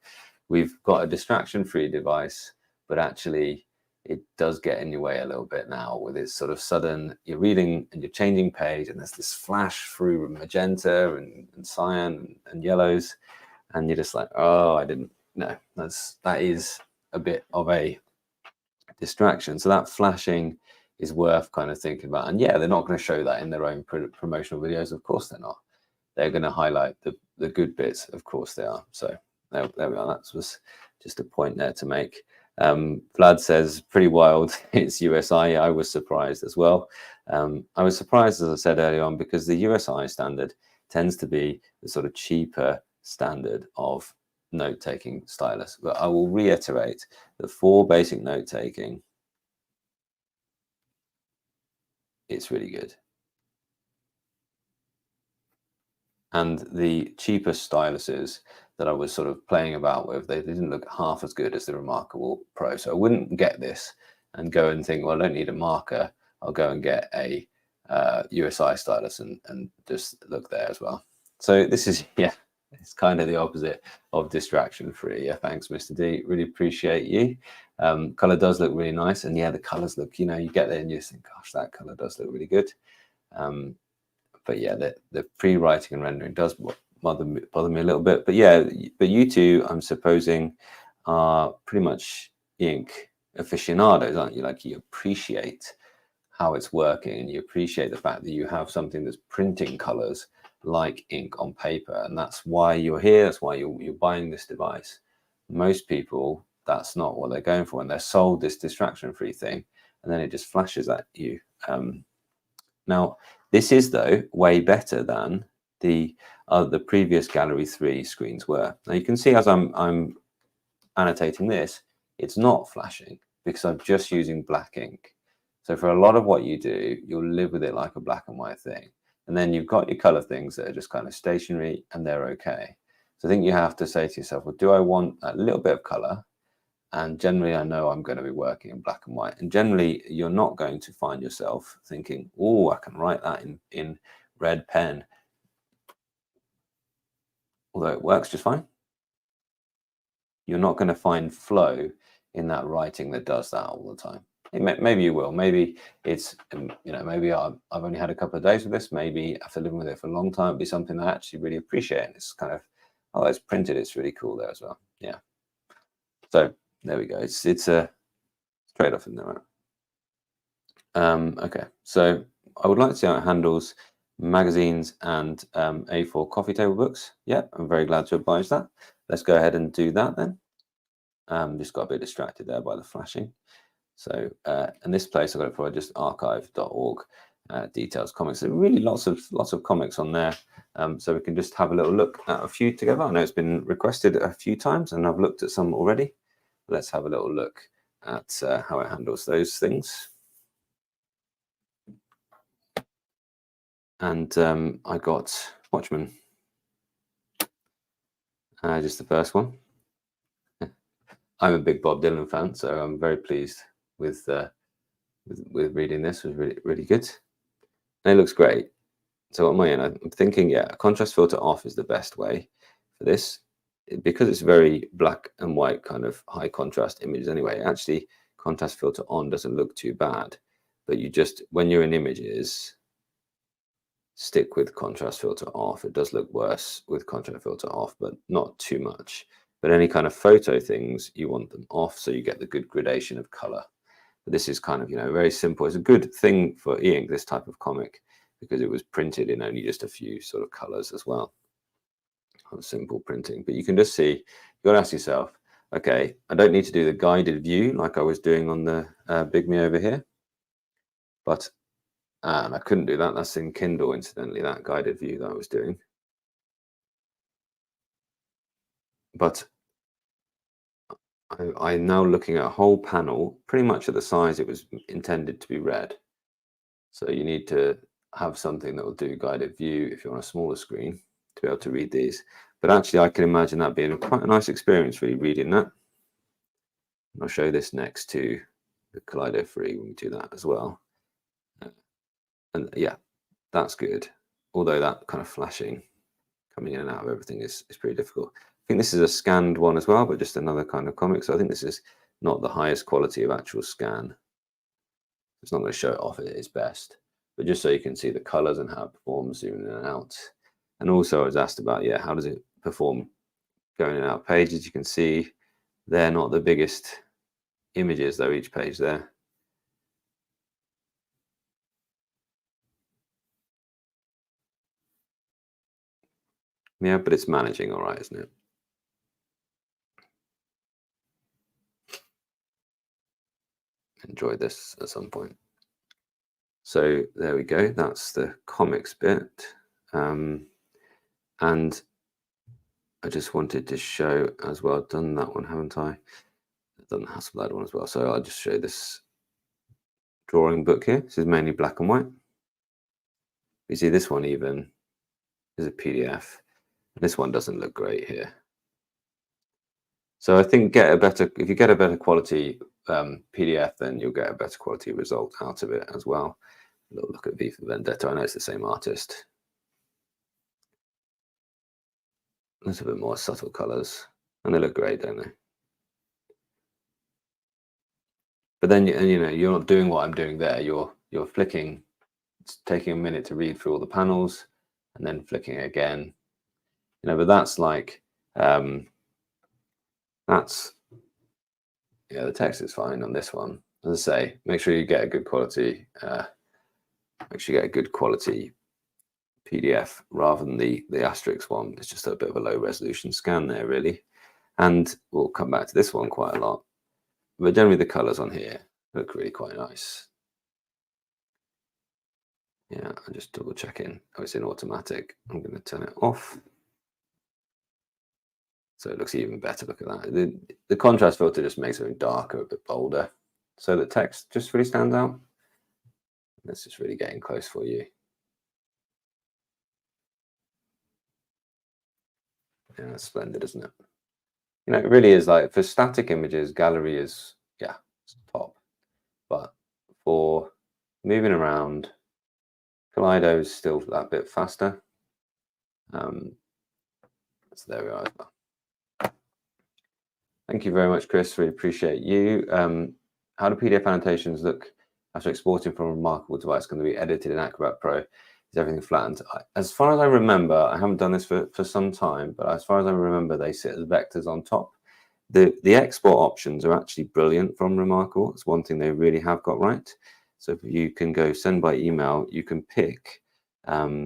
[SPEAKER 1] we've got a distraction-free device, but actually it does get in your way a little bit now with its sort of sudden, you're reading and you're changing page and there's this flash through magenta and cyan and yellows. And you're just like, oh, I didn't know. That is a bit of a distraction. So that flashing is worth kind of thinking about. And yeah, they're not going to show that in their own promotional videos. Of course they're not. They're going to highlight the good bits. Of course they are. So there we are. That was just a point there to make. Vlad says, pretty wild. It's USI. I was surprised as well. I was surprised, as I said earlier on, because the USI standard tends to be the sort of cheaper standard of note-taking stylus. But I will reiterate that for basic note-taking, it's really good. And the cheaper styluses that I was sort of playing about with, they didn't look half as good as the reMarkable Pro. So I wouldn't get this and go and think, well, I don't need a marker. I'll go and get a USI stylus and just look there as well. So this is, yeah, it's kind of the opposite of distraction free. Yeah, thanks, Mr. D. Really appreciate you. Color does look really nice. And yeah, the colors look, you know, you get there and you just think, gosh, that color does look really good. But yeah, the pre-writing and rendering does bother me a little bit. But yeah, but you two, I'm supposing, are pretty much ink aficionados, aren't you? Like, you appreciate how it's working, and you appreciate the fact that you have something that's printing colors like ink on paper, and that's why you're here. That's why you're buying this device. Most people, that's not what they're going for, and they're sold this distraction-free thing, and then it just flashes at you. Now, this is, though, way better than the previous Gallery 3 screens were. Now, you can see as I'm annotating this, it's not flashing because I'm just using black ink. So for a lot of what you do, you'll live with it like a black and white thing. And then you've got your color things that are just kind of stationary, and they're okay. So I think you have to say to yourself, well, do I want a little bit of color? And generally, I know I'm going to be working in black and white. And generally, you're not going to find yourself thinking, oh, I can write that in red pen. Although it works just fine. You're not going to find flow in that writing that does that all the time. Maybe you will. Maybe it's, you know, maybe I've only had a couple of days with this. Maybe after living with it for a long time, it'll be something I actually really appreciate. And it's kind of, oh, it's printed. It's really cool there as well. Yeah. So there we go. It's a trade-off in there. Okay, so I would like to see how it handles magazines and A4 coffee table books. Yeah, I'm very glad to oblige that. Let's go ahead and do that then. Just got a bit distracted there by the flashing. So in this place, I've got it for just archive.org, details comics. There are really lots of comics on there. So we can just have a little look at a few together. I know it's been requested a few times, and I've looked at some already. Let's have a little look at how it handles those things. And I got Watchmen, just the first one. I'm a big Bob Dylan fan, so I'm very pleased with reading this. It was really, really good. And it looks great. So what am I in? I'm thinking, yeah, a contrast filter off is the best way for this, because it's very black and white kind of high contrast images anyway. Actually, contrast filter on doesn't look too bad, but you just, when you're in images, stick with contrast filter off. It does look worse with contrast filter off, but not too much. But any kind of photo things, you want them off so you get the good gradation of color. But this is kind of, you know, very simple. It's a good thing for e-ink, this type of comic, because it was printed in only just a few sort of colors as well. Simple printing. But you can just see, you got to ask yourself, okay, I don't need to do the guided view like I was doing on the Big Me over here, but and I couldn't do that. That's in Kindle, incidentally, that guided view that I was doing. But I'm now looking at a whole panel, pretty much at the size it was intended to be read. So you need to have something that will do guided view if you're on a smaller screen to be able to read these. But actually, I can imagine that being quite a nice experience, really, reading that. And I'll show this next to the Kaleido 3 when we do that as well. And yeah, that's good. Although that kind of flashing coming in and out of everything is pretty difficult. I think this is a scanned one as well, but just another kind of comic. So I think this is not the highest quality of actual scan. It's not going to show it off at its best, but just so you can see the colors and how it performs zooming in and out. And also I was asked about, yeah, how does it perform going in and out pages? You can see they're not the biggest images though, each page there. Yeah, but it's managing all right, isn't it? Enjoy this at some point. So there we go. That's the comics bit. And I just wanted to show as well, I've done that one, haven't I? I've done the Hasselblad one as well. So I'll just show this drawing book here. This is mainly black and white. You see this one even is a PDF. This one doesn't look great here. So I think if you get a better quality PDF, then you'll get a better quality result out of it as well. A little look at V for Vendetta. I know it's the same artist. A little bit more subtle colors, and they look great, don't they? But then, you're not doing what I'm doing there. You're flicking. It's taking a minute to read through all the panels, and then flicking again. But that's like the text is fine on this one. As I say, make sure you get a good quality. Make sure you get a good quality PDF rather than the asterisk one. It's just a bit of a low resolution scan there, really. And we'll come back to this one quite a lot. But generally, the colors on here look really quite nice. Yeah, I'm just double checking. Oh, it's in automatic. I'm going to turn it off. So it looks even better. Look at that. The contrast filter just makes it darker, a bit bolder. So the text just really stands out. Let's just really get in close for you. Yeah, that's splendid, isn't it? It really is. Like, for static images, gallery is, it's top. But for moving around, Kaleido is still that bit faster. So there we are as well. Thank you very much, Chris. Really appreciate you. How do PDF annotations look after exporting from a reMarkable device? Can they be edited in Acrobat Pro? Is everything flattened? As far as I remember, I haven't done this for some time, but as far as I remember, they sit as vectors on top. The export options are actually brilliant from reMarkable. It's one thing they really have got right. So if you can go send by email, you can pick PDF,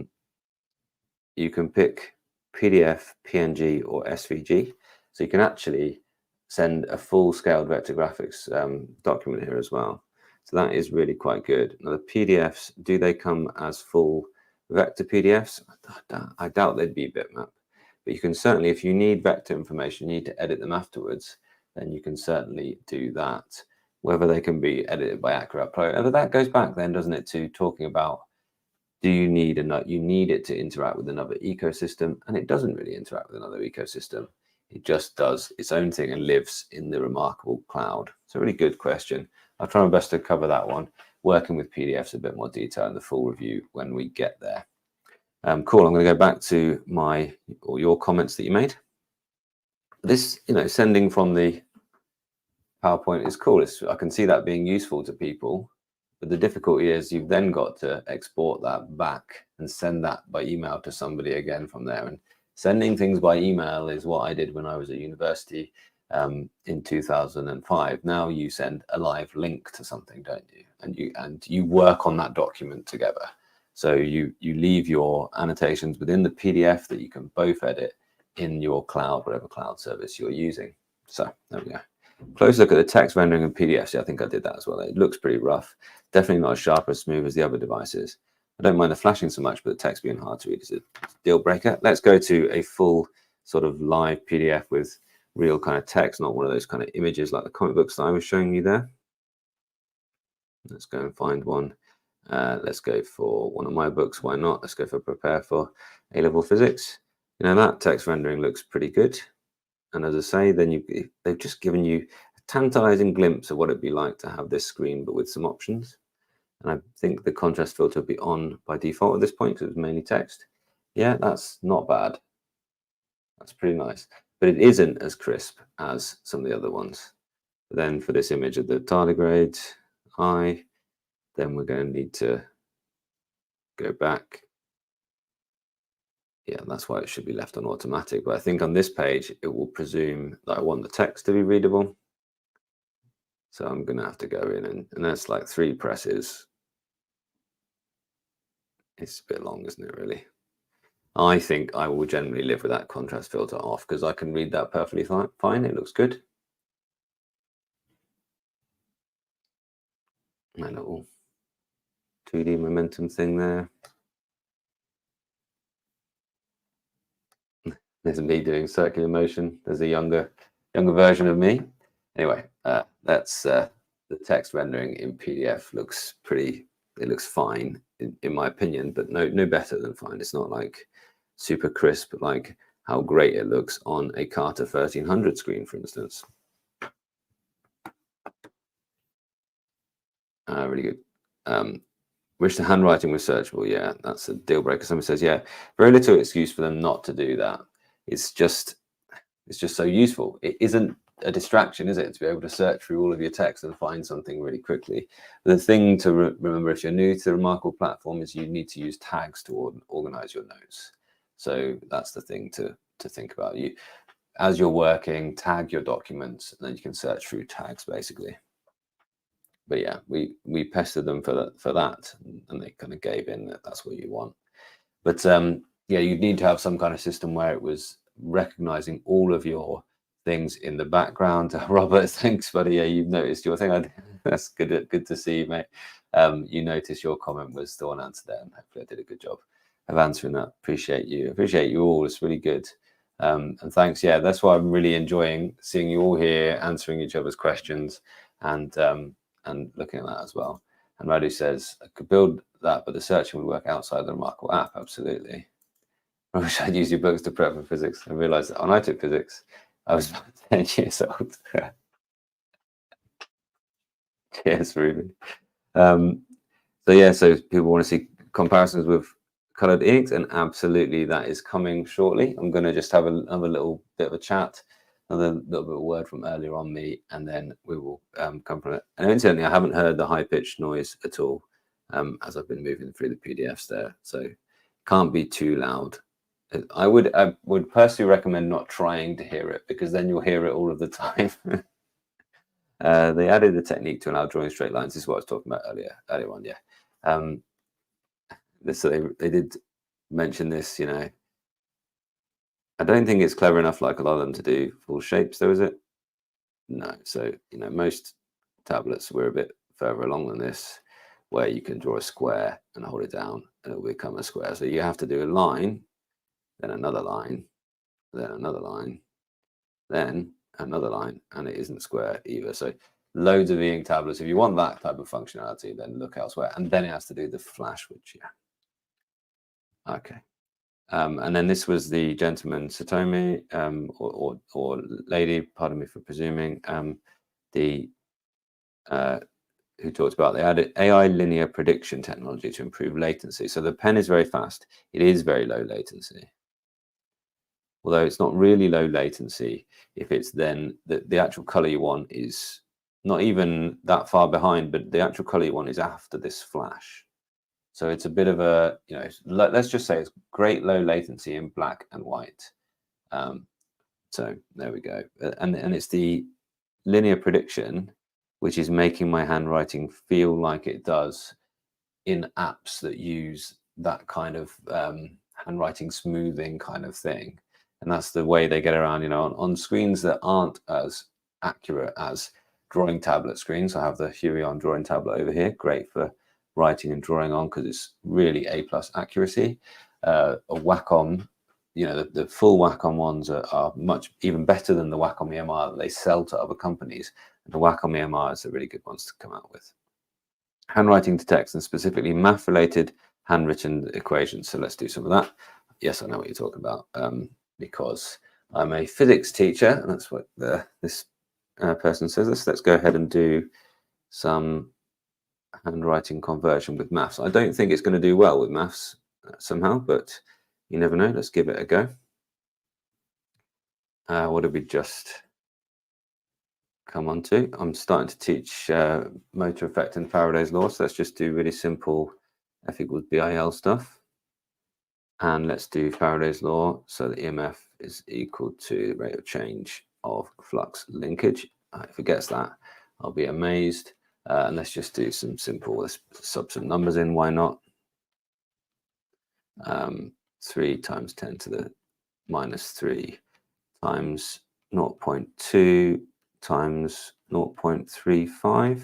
[SPEAKER 1] PNG, or SVG. So you can actually send a full-scaled vector graphics document here as well. So that is really quite good. Now, the PDFs, do they come as full vector PDFs? I doubt they'd be bitmap. But you can certainly, if you need vector information, you need to edit them afterwards, then you can certainly do that. Whether they can be edited by Acrobat Pro. But that goes back then, doesn't it, to talking about, do you need you need it to interact with another ecosystem? And it doesn't really interact with another ecosystem. It just does its own thing and lives in the reMarkable cloud. It's a really good question. I'll try my best to cover that one, working with PDFs a bit more detail in the full review when we get there. Cool. I'm going to go back to your comments that you made. This, sending from the PowerPoint is cool. I can see that being useful to people. But the difficulty is you've then got to export that back and send that by email to somebody again from there. And sending things by email is what I did when I was at university in 2005. Now you send a live link to something, don't you? And you work on that document together. So you leave your annotations within the PDF that you can both edit in your cloud, whatever cloud service you're using. So there we go. Close look at the text rendering in PDFs. Yeah, I think I did that as well. It looks pretty rough. Definitely not as sharp or smooth as the other devices. I don't mind the flashing so much, but the text being hard to read is a deal breaker. Let's go to a full sort of live PDF with real kind of text, not one of those kind of images like the comic books that I was showing you there. Let's go and find one. Let's go for one of my books. Why not? Let's go for Prepare for A-Level Physics. That text rendering looks pretty good. And as I say, then they've just given you a tantalizing glimpse of what it'd be like to have this screen, but with some options. And I think the contrast filter will be on by default at this point because it was mainly text. Yeah, that's not bad. That's pretty nice. But it isn't as crisp as some of the other ones. But then for this image of the tardigrade eye, then we're going to need to go back. Yeah, that's why it should be left on automatic. But I think on this page, it will presume that I want the text to be readable. So I'm going to have to go in and that's like 3 presses. It's a bit long, isn't it, really? I think I will generally live with that contrast filter off because I can read that perfectly fine. It looks good. My little 2D momentum thing there. There's me doing circular motion. There's a younger version of me. Anyway, that's the text rendering in PDF looks pretty. It looks fine in my opinion, but no better than fine. It's not like super crisp, like how great it looks on a Carter 1300 screen, for instance. Really good. Wish the handwriting was searchable. Yeah, that's a deal breaker. Someone says, yeah, very little excuse for them not to do that. It's just so useful. It isn't a distraction, is it, to be able to search through all of your text and find something really quickly. The thing to remember if you're new to the reMarkable platform is you need to use tags to organize your notes. So that's the thing to think about. You, as you're working, tag your documents, and then you can search through tags basically. But yeah, we pestered them for that, and they kind of gave in that that's what you want. But yeah, you'd need to have some kind of system where it was recognizing all of your things in the background. Robert, thanks, buddy. Yeah, you've noticed your thing. That's good to see you, mate. You noticed your comment was the one answered there, and hopefully I did a good job of answering that. Appreciate you all. It's really good. And thanks. Yeah, that's why I'm really enjoying seeing you all here, answering each other's questions, and looking at that as well. And Radu says, I could build that, but the searching would work outside the reMarkable app. Absolutely. I wish I'd use your books to prep for physics. I realized that when I took physics, I was about 10 years old. Cheers, Ruby. So yeah, so people want to see comparisons with colored inks, and absolutely that is coming shortly. I'm going to just have another little bit of a chat, another little bit of a word from earlier on me, and then we will come from it. And incidentally, I haven't heard the high-pitched noise at all as I've been moving through the PDFs there, so can't be too loud. I would personally recommend not trying to hear it, because then you'll hear it all of the time. They added a technique to allow drawing straight lines. This is what I was talking about earlier on. Yeah. So they did mention this. You know, I don't think it's clever enough, like a lot of them, to do full shapes, though, is it? No. So you know, most tablets we're a bit further along than this, where you can draw a square and hold it down, and it will become a square. So you have to do a line, then another line, then another line, then another line, and it isn't square either. So loads of e-ink tablets. If you want that type of functionality, then look elsewhere. And then it has to do the flash, which yeah. Okay. And then this was the gentleman Satomi, or lady, pardon me for presuming, who talked about they added AI linear prediction technology to improve latency. So the pen is very fast. It is very low latency. Although it's not really low latency if it's then the actual color you want is not even that far behind, but the actual color you want is after this flash. So it's a bit of a, you know, let's just say it's great low latency in black and white. So there we go. And it's the linear prediction, which is making my handwriting feel like it does in apps that use that kind of handwriting smoothing kind of thing. And that's the way they get around, you know, on screens that aren't as accurate as drawing tablet screens. I have the Huion drawing tablet over here, great for writing and drawing on because it's really A+ accuracy. A Wacom, you know, the full Wacom ones are much even better than the Wacom EMR that they sell to other companies. And the Wacom EMR is the really good ones to come out with. Handwriting to text, and specifically math-related handwritten equations. So let's do some of that. Yes, I know what you're talking about, because I'm a physics teacher, and that's what this person says. Let's go ahead and do some handwriting conversion with maths. I don't think it's going to do well with maths somehow, but you never know. Let's give it a go. What did we just come on to? I'm starting to teach motor effect and Faraday's law, so let's just do really simple F equals BIL stuff. And let's do Faraday's law. So the EMF is equal to the rate of change of flux linkage. If it gets that, I'll be amazed. And let's just do some simple, let's sub some numbers in, why not? 3 times 10 to the minus 3 times 0.2 times 0.35.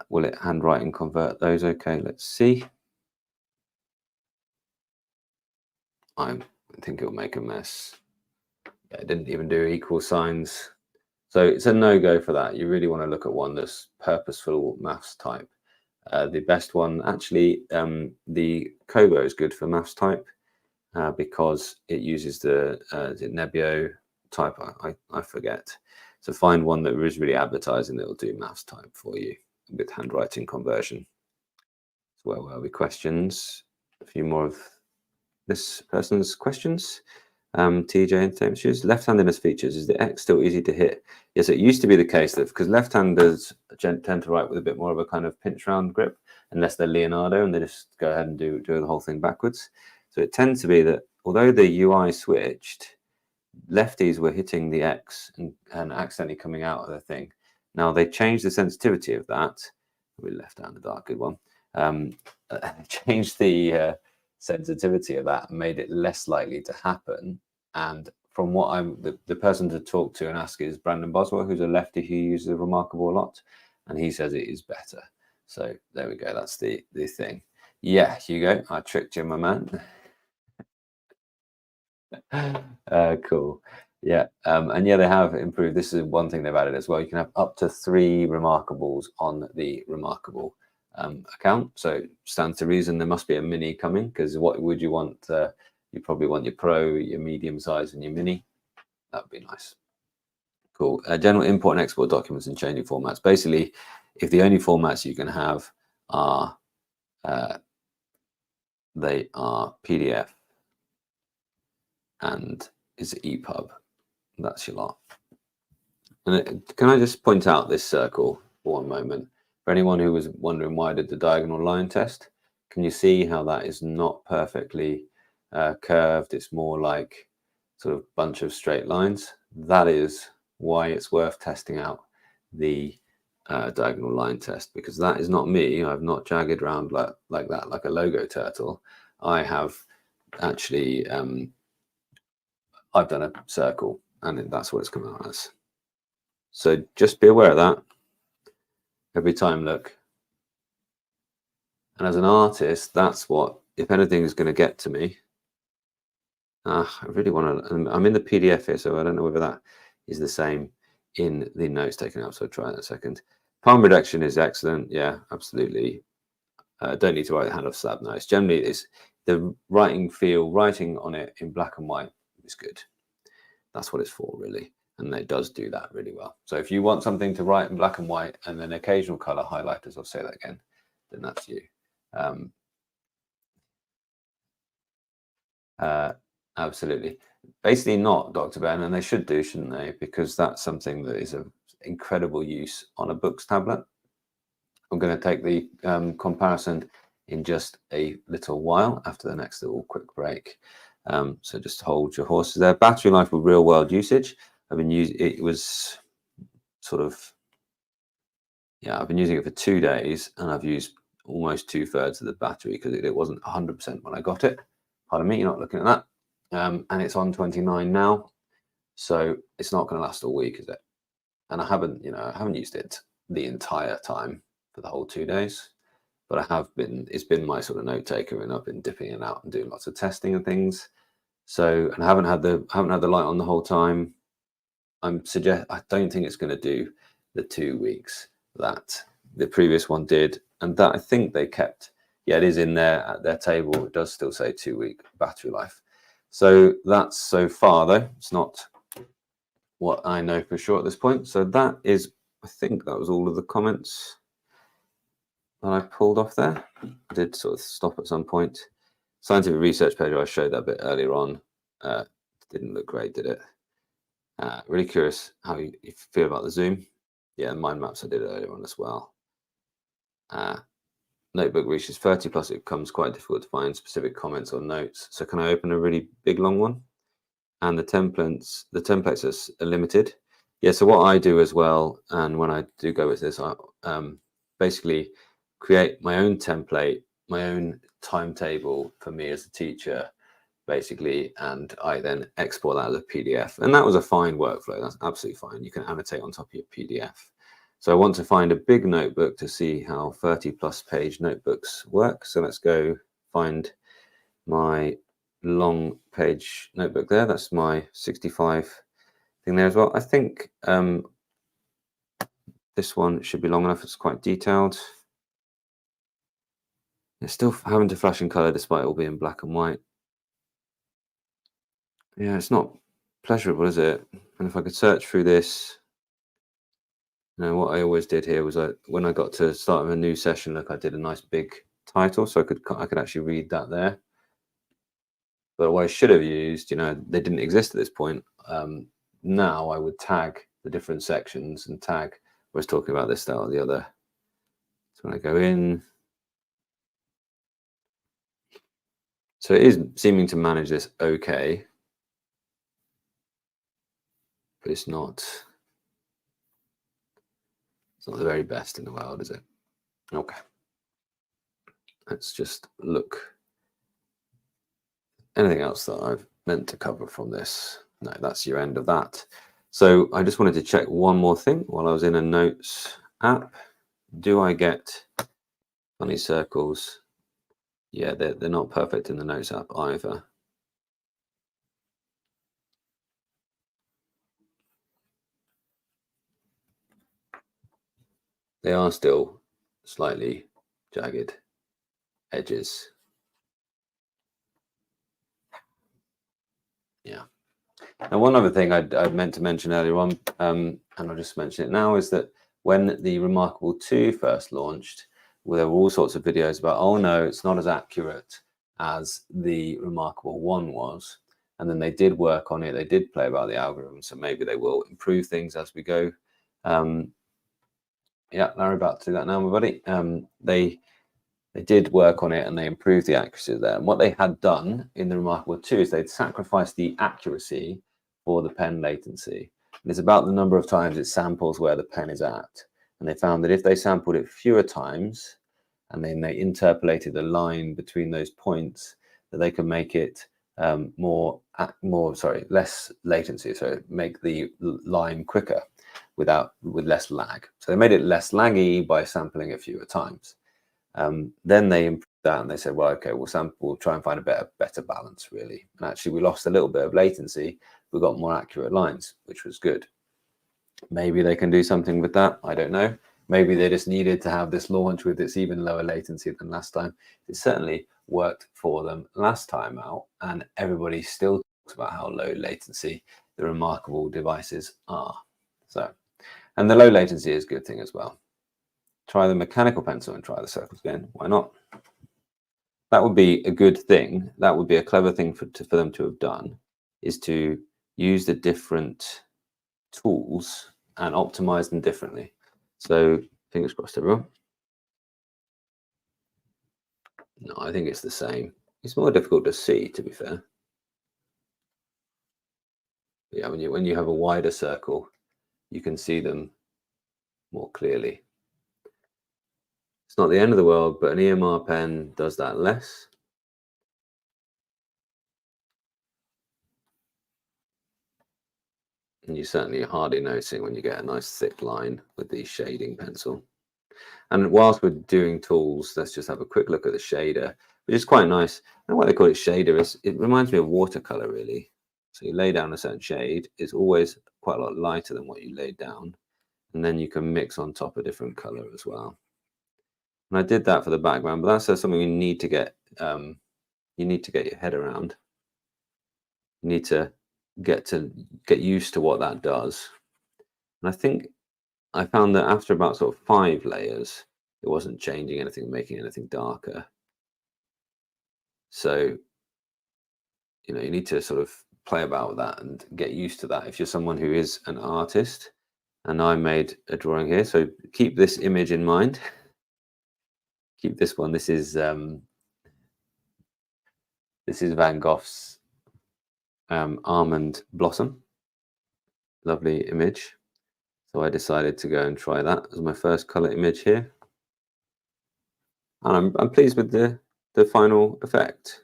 [SPEAKER 1] Will it handwriting convert those? Okay, let's see. I think it'll make a mess. Yeah, it didn't even do equal signs. So it's a no-go for that. You really want to look at one that's purposeful maths type. The best one, actually, the Kobo is good for maths type. because it uses the Nebio type. I forget. So find one that is really advertising that will do maths type for you with handwriting conversion. So where were we? Questions. A few more of this person's questions. TJ Entertainment Shoes. Left-handedness features. Is the X still easy to hit? Yes, it used to be the case that because left-handers tend to write with a bit more of a kind of pinch round grip, unless they're Leonardo and they just go ahead and do the whole thing backwards. So it tends to be that although the UI switched, lefties were hitting the X and accidentally coming out of the thing. Now they changed the sensitivity of that. We left out the dark, good one. Changed the sensitivity of that and made it less likely to happen. And from what the person to talk to and ask is Brandon Boswell, who's a lefty who uses reMarkable a lot, and he says it is better. So there we go. That's the thing. Yeah, Hugo, I tricked you, my man. Cool. Yeah, and yeah, they have improved. This is one thing they've added as well. You can have up to 3 reMarkables on the reMarkable account. So stands to reason there must be a mini coming, because what would you want? You probably want your Pro, your medium size, and your mini. That would be nice. Cool. General import and export documents and changing formats. Basically, if the only formats you can have are they are PDF and is EPUB, that's your lot. And can I just point out this circle for one moment? For anyone who was wondering why I did the diagonal line test, can you see how that is not perfectly curved? It's more like sort of bunch of straight lines. That is why it's worth testing out the diagonal line test, because that is not me. I've not jagged around like that, like a logo turtle. I have actually, I've done a circle, and that's what it's come out as. So just be aware of that every time, look. And as an artist, that's what, if anything is going to get to me. I really want to, I'm in the PDF here, so I don't know whether that is the same in the notes taken out. So I'll try that in a second. Palm reduction is excellent. Yeah, absolutely. Don't need to write the hand off slab. No, it's generally it's the writing on it in black and white is good. That's what it's for, really. And it does do that really well. So if you want something to write in black and white and then occasional color highlighters, I'll say that again, then that's you. Absolutely. Basically not, Dr. Ben, and they should do, shouldn't they? Because that's something that is of incredible use on a Boox tablet. I'm going to take the comparison in just a little while after the next little quick break. So just hold your horses there. Battery life with real world usage. I've been using it was sort of, yeah, I've been using it for 2 days and I've used almost 2/3 of the battery because it wasn't 100% when I got it. Pardon me, you're not looking at that. And it's on 29 now, so it's not going to last a week, is it? And I haven't used it the entire time for the whole 2 days, but it's been my sort of note taker, and I've been dipping it out and doing lots of testing and things. So, and I haven't had the light on the whole time. I don't think it's going to do the 2 weeks that the previous one did, and that I think they kept. Yeah, it is in there at their table. It does still say 2-week battery life. So that's so far, though. It's not what I know for sure at this point. So that is, I think that was all of the comments that I pulled off there. I did sort of stop at some point. Scientific research page, I showed that a bit earlier on. Didn't look great, did it? Really curious how you feel about the zoom. Yeah, mind maps I did earlier on as well. Notebook reaches 30 plus, it becomes quite difficult to find specific comments or notes. So can I open a really big long one? And the templates are limited. Yeah, so what I do as well, and when I do go with this, I basically create my own template, my own timetable for me as a teacher, basically, and I then export that as a PDF. And that was a fine workflow. That's absolutely fine. You can annotate on top of your PDF. So I want to find a big notebook to see how 30 plus page notebooks work. So let's go find my long page notebook there. That's my 65 thing there as well. I think this one should be long enough. It's quite detailed. It's still having to flash in color despite all being black and white. Yeah, it's not pleasurable, is it? And if I could search through this, what I always did here was when I got to start a new session, look, I did a nice big title, so I could actually read that there. But what I should have used, they didn't exist at this point. Now I would tag the different sections and tag. I was talking about this, that, or the other. So when I go in, so it is seeming to manage this okay, but it's not the very best in the world, is it? Okay. Let's just look. Anything else that I've meant to cover from this? No, that's your end of that. So I just wanted to check one more thing while I was in a notes app. Do I get funny circles? Yeah, they're not perfect in the notes app either. They are still slightly jagged edges. Yeah. And one other thing I meant to mention earlier on, and I'll just mention it now, is that when the reMarkable 2 first launched, there were all sorts of videos about, oh no, it's not as accurate as the reMarkable 1 was. And then they did work on it. They did play about the algorithm. So maybe they will improve things as we go. Yeah, they're about to do that now, my buddy. They did work on it and they improved the accuracy there. And what they had done in the reMarkable 2 is they'd sacrificed the accuracy for the pen latency. And it's about the number of times it samples where the pen is at. And they found that if they sampled it fewer times and then they interpolated the line between those points, that they could make it less latency, so make the line quicker with less lag. So they made it less laggy by sampling it fewer times. Then they improved that and they said, well, okay, we'll try and find a better balance, really. And actually, we lost a little bit of latency. We got more accurate lines, which was good. Maybe they can do something with that. I don't know. Maybe they just needed to have this launch with its even lower latency than last time. It certainly worked for them last time out, and everybody still talks about how low latency the reMarkable devices are. So, and the low latency is a good thing as well. Try the mechanical pencil and try the circles again. Why not? That would be a good thing. That would be a clever thing for them to have done, is to use the different tools and optimize them differently. So fingers crossed, everyone. No, I think it's the same. It's more difficult to see, to be fair. Yeah, when you have a wider circle, you can see them more clearly. It's not the end of the world, but an EMR pen does that less. And you certainly are hardly noticing when you get a nice thick line with the shading pencil. And whilst we're doing tools, let's just have a quick look at the shader, which is quite nice. And why they call it shader is it reminds me of watercolor, really. So you lay down a certain shade, it's always quite a lot lighter than what you laid down. And then you can mix on top a different color as well. And I did that for the background, but that's something you need to get your head around. You need to get used to what that does. And I think I found that after about sort of 5 layers, it wasn't changing anything, making anything darker. So, you need to sort of play about with that and get used to that if you're someone who is an artist. And I made a drawing here, so keep this image in mind. Keep this one. This is Van Gogh's Almond Blossom. Lovely image. So I decided to go and try that as my first color image here. And I'm pleased with the final effect.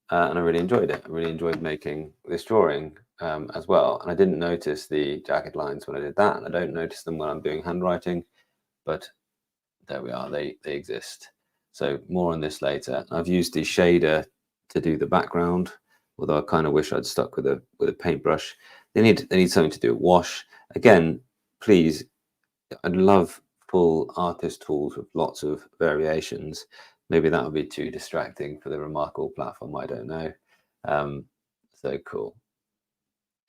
[SPEAKER 1] And I really enjoyed it. I really enjoyed making this drawing as well. And I didn't notice the jagged lines when I did that, and I don't notice them when I'm doing handwriting, but there we are, they exist. So more on this later. I've used the shader to do the background, although I kind of wish I'd stuck with a paintbrush. They need something to do with wash. Again, please, I'd love full artist tools with lots of variations. Maybe that would be too distracting for the reMarkable platform. I don't know. So cool.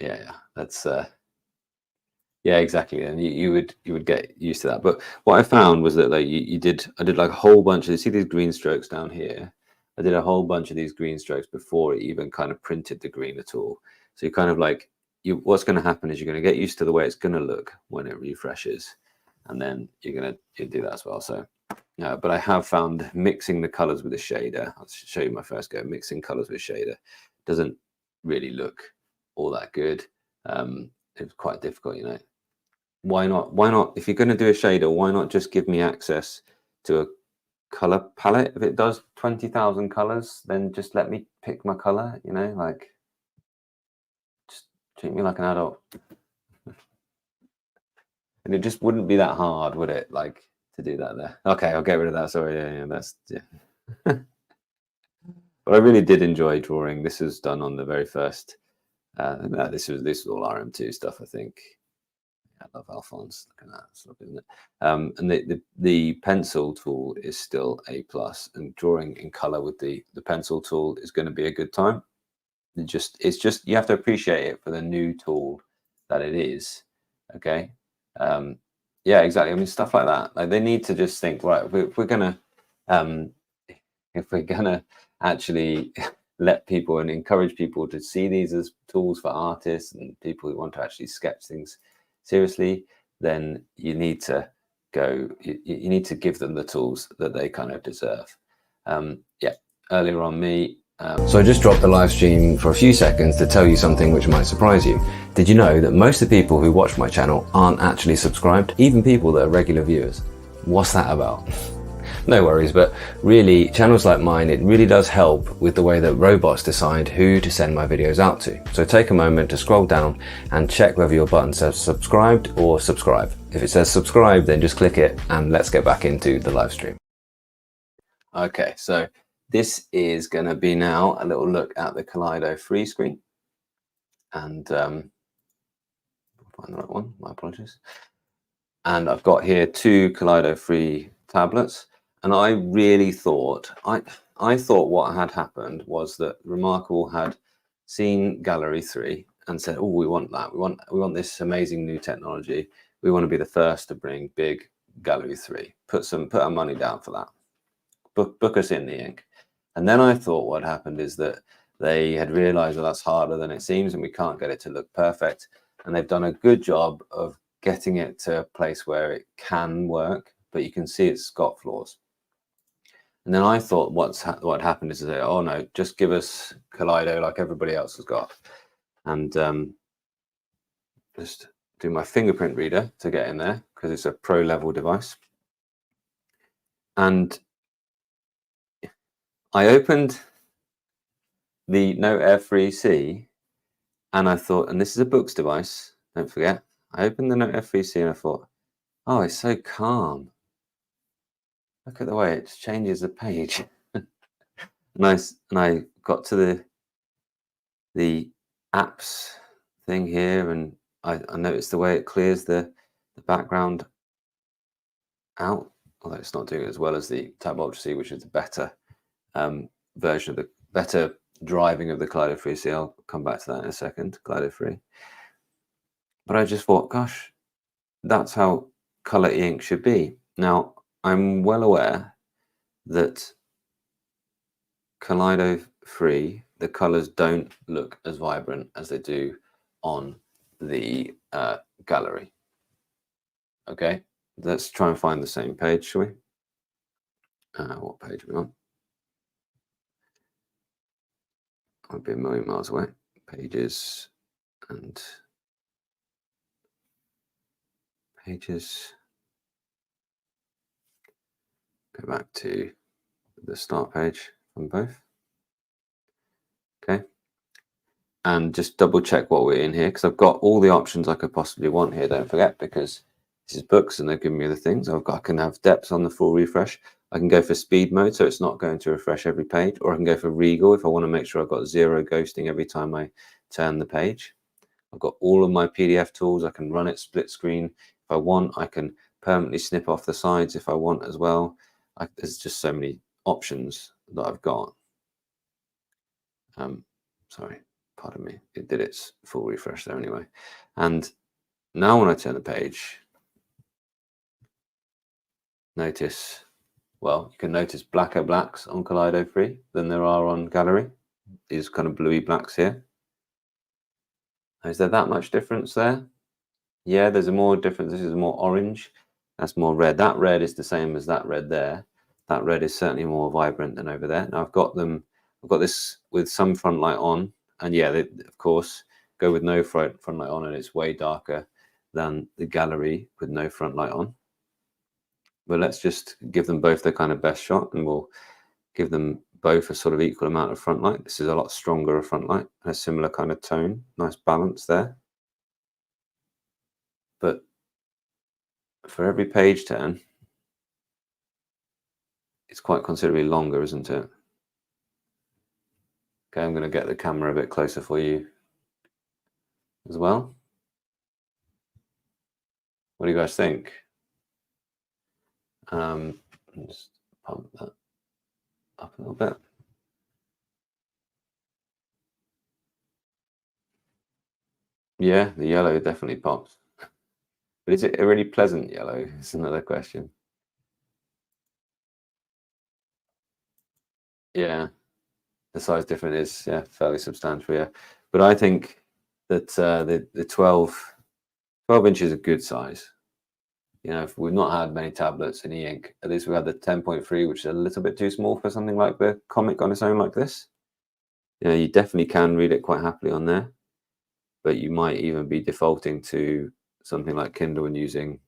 [SPEAKER 1] Yeah, that's yeah, exactly. And you would get used to that. But what I found was that like I did like a whole bunch of, see these green strokes down here. I did a whole bunch of these green strokes before it even kind of printed the green at all. So you kind of like what's going to happen is you're going to get used to the way it's going to look when it refreshes, and then you do that as well. So but I have found mixing the colors with a shader, I'll show you my first go, mixing colors with shader doesn't really look all that good. It's quite difficult, you know. Why not, if you're going to do a shader, why not just give me access to a color palette? If it does 20,000 colors, then just let me pick my color, you know, like just treat me like an adult. And it just wouldn't be that hard, would it, like, to do that there? Okay, I'll get rid of that. Sorry, yeah, that's yeah. But I really did enjoy drawing. This was done on the very first. No, this was all RM2 stuff, I think. I love Alphonse. Look at that, it's lovely, isn't it? And the pencil tool is still A+, and drawing in color with the pencil tool is going to be a good time. It's just you have to appreciate it for the new tool that it is. Okay. Yeah, exactly. I mean, stuff like that. Like they need to just think, right, we're gonna if we're gonna actually let people and encourage people to see these as tools for artists and people who want to actually sketch things seriously, then you need to you need to give them the tools that they kind of deserve. Yeah, earlier on so I just dropped the live stream for a few seconds to tell you something which might surprise you. Did you know that most of the people who watch my channel aren't actually subscribed, even people that are regular viewers? What's that about? No worries, but really, channels like mine, it really does help with the way that robots decide who to send my videos out to. So take a moment to scroll down and check whether your button says subscribed or subscribe. If it says subscribe, then just click it and let's get back into the live stream. Okay, so this is going to be now a little look at the Kaleido free screen. And find the right one, my apologies. And I've got here 2 Kaleido free tablets. And I really thought, I thought what had happened was that reMarkable had seen Gallery 3 and said, oh, we want that. We want this amazing new technology. We want to be the first to bring big Gallery 3. Put our money down for that. Book us in the ink. And then I thought what happened is that they had realized that that's harder than it seems and we can't get it to look perfect. And they've done a good job of getting it to a place where it can work, but you can see it's got flaws. And then I thought what happened is that, oh no, just give us Kaleido like everybody else has got. And just do my fingerprint reader to get in there because it's a pro level device. And I opened the Note Air 3C and I thought, and this is a Boox device, don't forget. I opened the Note Air 3C and I thought, oh, it's so calm. Look at the way it changes the page. And I got to the apps thing here, and I noticed the way it clears the background out, although it's not doing it as well as the Tab Ultra C, which is the better version of the better driving of the Kaleido 3C. I'll come back to that in a second, Kaleido 3. But I just thought, gosh, that's how color e-ink should be. Now, I'm well aware that Kaleido 3, the colors don't look as vibrant as they do on the gallery. Okay, let's try and find the same page, shall we? What page are we on? I'll be a million miles away. Pages and pages. Go back to the start page on both. Okay. And just double check what we're in here, because I've got all the options I could possibly want here, don't forget, because this is Boox and they're giving me the things. I can have depth on the full refresh. I can go for speed mode, so it's not going to refresh every page, or I can go for regal if I want to make sure I've got 0 ghosting every time I turn the page. I've got all of my PDF tools. I can run it split screen if I want. I can permanently snip off the sides if I want as well. There's just so many options that I've got. Sorry, pardon me, it did its full refresh there anyway. And now when I turn the page, notice, well, you can notice blacker blacks on Kaleido Free than there are on Gallery. These kind of bluey blacks here. Is there that much difference there? Yeah, there's a more difference. This is more orange. That's more red. That red is the same as that red there. That red is certainly more vibrant than over there. Now I've got this with some front light on, and yeah, they, of course, go with no front light on, and it's way darker than the Gallery with no front light on. But let's just give them both the kind of best shot, and we'll give them both a sort of equal amount of front light. This is a lot stronger a front light, and a similar kind of tone. Nice balance there. But for every page turn, it's quite considerably longer, isn't it? Okay, I'm going to get the camera a bit closer for you as well. What do you guys think? Just pump that up a little bit. Yeah, the yellow definitely pops. But is it a really pleasant yellow? It's another question. Yeah, the size difference is fairly substantial. Yeah, but I think that the 12 inches is a good size. You know, if we've not had many tablets in e-ink, at least we had the 10.3, which is a little bit too small for something like the comic on its own like this. You know, you definitely can read it quite happily on there, but you might even be defaulting to something like Kindle and using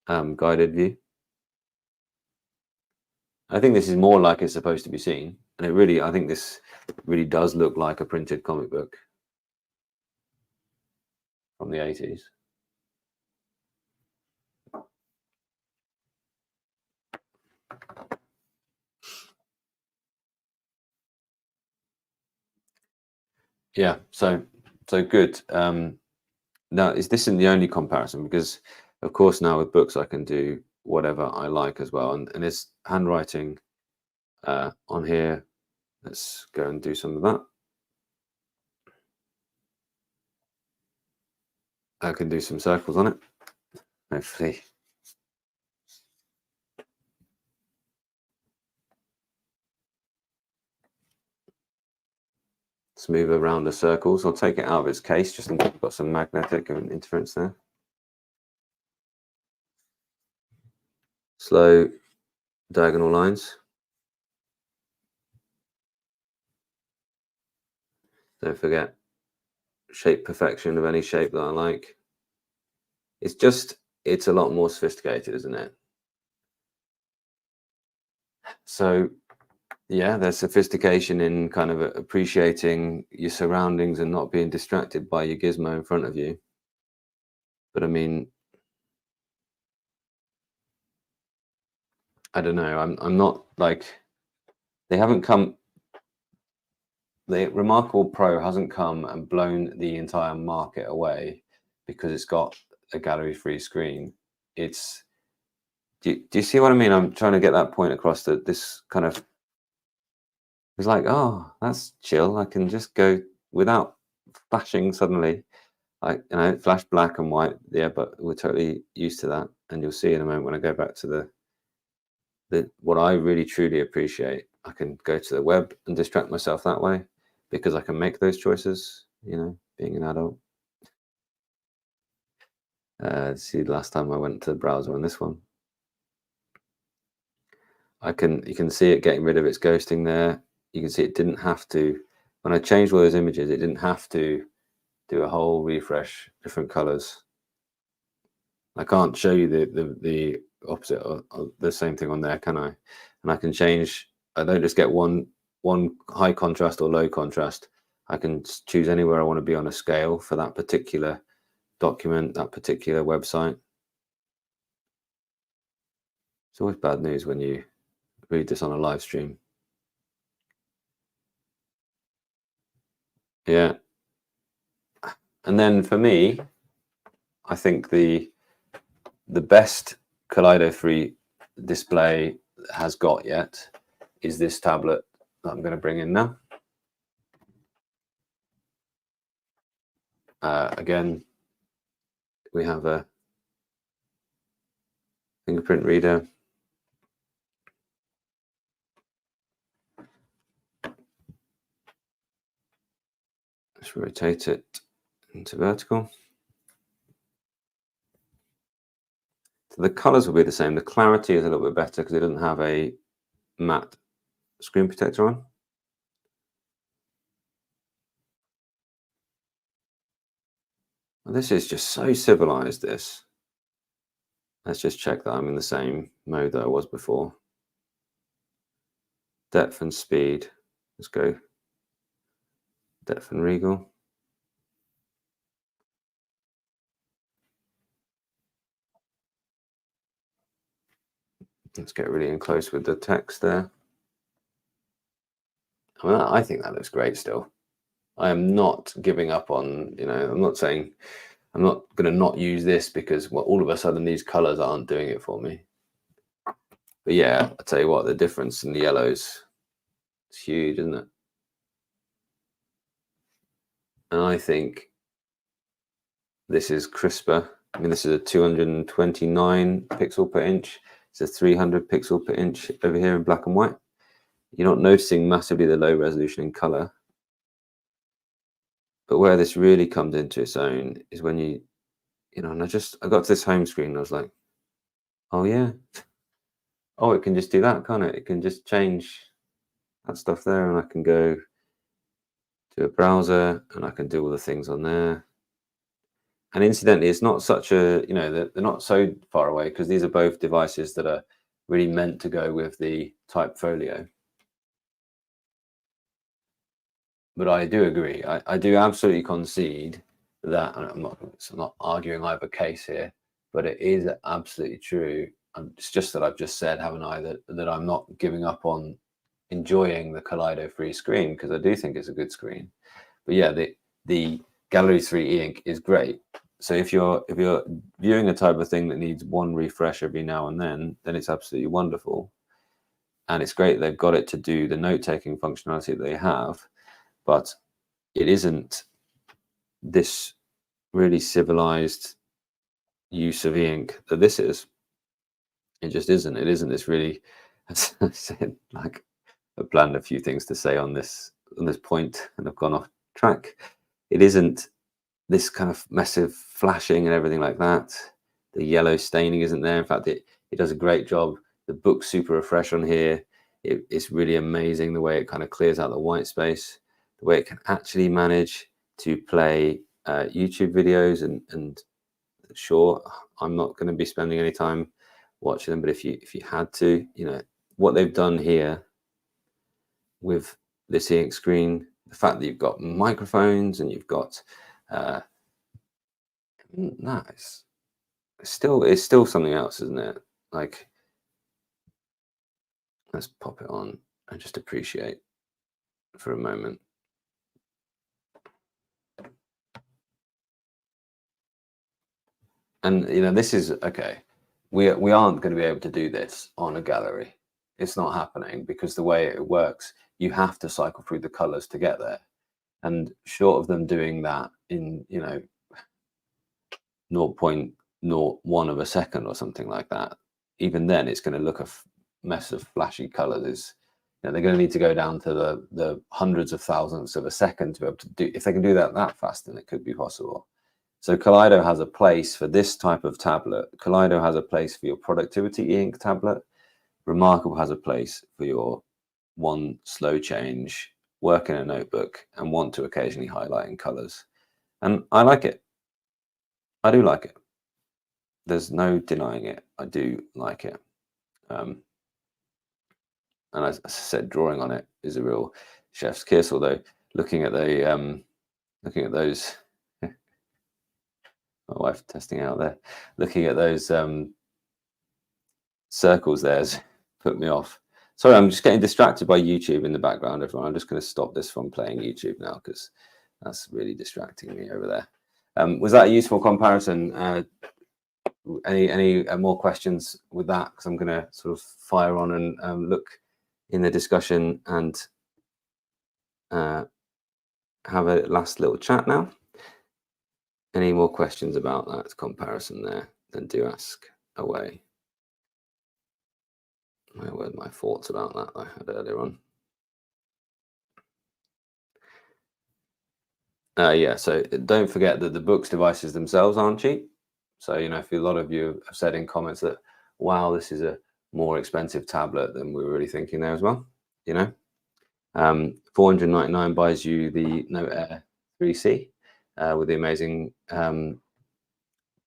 [SPEAKER 1] guided view. I think this is more like it's supposed to be seen, and I think this really does look like a printed comic book from the 80s. Yeah, so good. Now, is this in the only comparison? Because, of course, now with books, I can do whatever I like as well. And there's handwriting on here. Let's go and do some of that. I can do some circles on it, hopefully. Let's move around the circles. I'll take it out of its case just in case I've got some magnetic interference there. Slow diagonal lines. Don't forget shape perfection of any shape that I like. It's a lot more sophisticated, isn't it? So yeah, there's sophistication in kind of appreciating your surroundings and not being distracted by your gizmo in front of you. But I mean, I don't know. I'm not like, they haven't come. The reMarkable Pro hasn't come and blown the entire market away because it's got a gallery-free screen. Do you see what I mean? I'm trying to get that point across, that this kind of, it's like, oh, that's chill. I can just go without flashing suddenly. Flash black and white, yeah, but we're totally used to that. And you'll see in a moment when I go back to what I really truly appreciate. I can go to the web and distract myself that way because I can make those choices, you know, being an adult. See, last time I went to the browser on this one, you can see it getting rid of its ghosting there. You can see it didn't have to, when I changed all those images, it didn't have to do a whole refresh, different colors. I can't show you the opposite of the same thing on there, can I? And I can change. I don't just get one high contrast or low contrast. I can choose anywhere I want to be on a scale for that particular document, that particular website. It's always bad news when you read this on a live stream. Yeah. And then for me, I think the best Kaleido free display has got yet is this tablet that I'm going to bring in now. Again, we have a fingerprint reader. Let's rotate it into vertical. So the colors will be the same. The clarity is a little bit better because it doesn't have a matte screen protector on. Well, this is just so civilized, this. Let's just check that I'm in the same mode that I was before. Depth and speed. Let's go depth and regal. Let's get really in close with the text there. I mean, I think that looks great still. I am not giving up on, I'm not saying I'm not going to not use this because all of a sudden these colors aren't doing it for me. But yeah, I'll tell you what, the difference in the yellows is huge, isn't it? And I think this is crisper. I mean, this is a 229 pixel per inch. It's a 300 pixel per inch over here in black and white. You're not noticing massively the low resolution in color. But where this really comes into its own is when and I got to this home screen and I was like, oh yeah, oh, it can just do that, can't it? It can just change that stuff there, and I can go to a browser and I can do all the things on there. And incidentally, it's not such a, they're not so far away because these are both devices that are really meant to go with the Type Folio. But I do agree. I do absolutely concede that, and I'm not arguing either case here, but it is absolutely true. It's just that I've just said, haven't I, that I'm not giving up on enjoying the Kaleido free screen because I do think it's a good screen. But yeah, the Gallery 3 e-ink is great. So if you're viewing a type of thing that needs one refresh every now and then it's absolutely wonderful. And it's great they've got it to do the note-taking functionality that they have, but it isn't this really civilized use of e-ink that this is. It just isn't. It isn't this really, as I said, like I planned a few things to say on this point and I've gone off track. It isn't this kind of massive flashing and everything like that. The yellow staining isn't there. In fact, it does a great job. The book's super refresh on here. It's really amazing the way it kind of clears out the white space, the way it can actually manage to play YouTube videos. And sure, I'm not going to be spending any time watching them, but if you had to, what they've done here with this e-ink screen, the fact that you've got microphones and you've got nice. It's still something else, isn't it? Like, let's pop it on and just appreciate for a moment. And this is okay. We aren't going to be able to do this on a gallery. It's not happening because the way it works, you have to cycle through the colors to get there. And short of them doing that in 0.01 of a second or something like that, even then it's going to look a mess of flashy colors. They're going to need to go down to the hundreds of thousandths of a second to be able to do. If they can do that fast, then it could be possible. So Kaleido has a place for this type of tablet. Kaleido has a place for your productivity e-ink tablet. reMarkable has a place for your one slow change, work in a notebook, and want to occasionally highlight in colors. And I like it. I do like it. There's no denying it. I do like it. And as I said, drawing on it is a real chef's kiss. Although looking at those, my wife testing out there, looking at those circles there's put me off. Sorry, I'm just getting distracted by YouTube in the background, everyone. I'm just going to stop this from playing YouTube now because that's really distracting me over there. Was that a useful comparison? Any more questions with that? Because I'm going to sort of fire on and look in the discussion and have a last little chat now. Any more questions about that comparison there, then do ask away. Where were my thoughts about that I had earlier on? Yeah, so don't forget that the Boox devices themselves aren't cheap. So, you know, if a lot of you have said in comments that, wow, this is a more expensive tablet than we were really thinking there as well, you know. 499 buys you the Note Air 3C with the amazing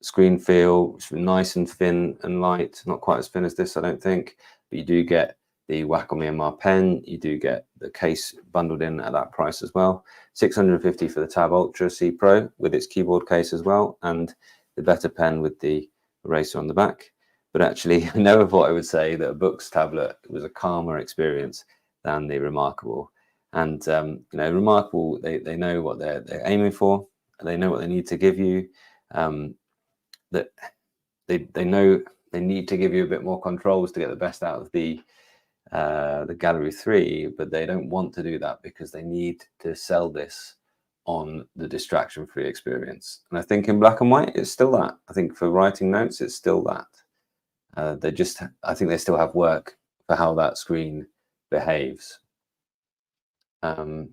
[SPEAKER 1] screen feel. It's nice and thin and light, not quite as thin as this, I don't think, but you do get the Wacom EMR pen. You do get the case bundled in at that price as well. 650 for the Tab Ultra C Pro with its keyboard case as well, and the better pen with the eraser on the back. But actually, I never thought I would say that a Boox tablet was a calmer experience than the reMarkable. And you know, reMarkable, they know what they're aiming for, and they know what they need to give you. That they know they need to give you a bit more controls to get the best out of the Gallery 3, but they don't want to do that because they need to sell this on the distraction-free experience. And I think in black and white, it's still that. I think for writing notes, it's still that. I think they still have work for how that screen behaves. Okay,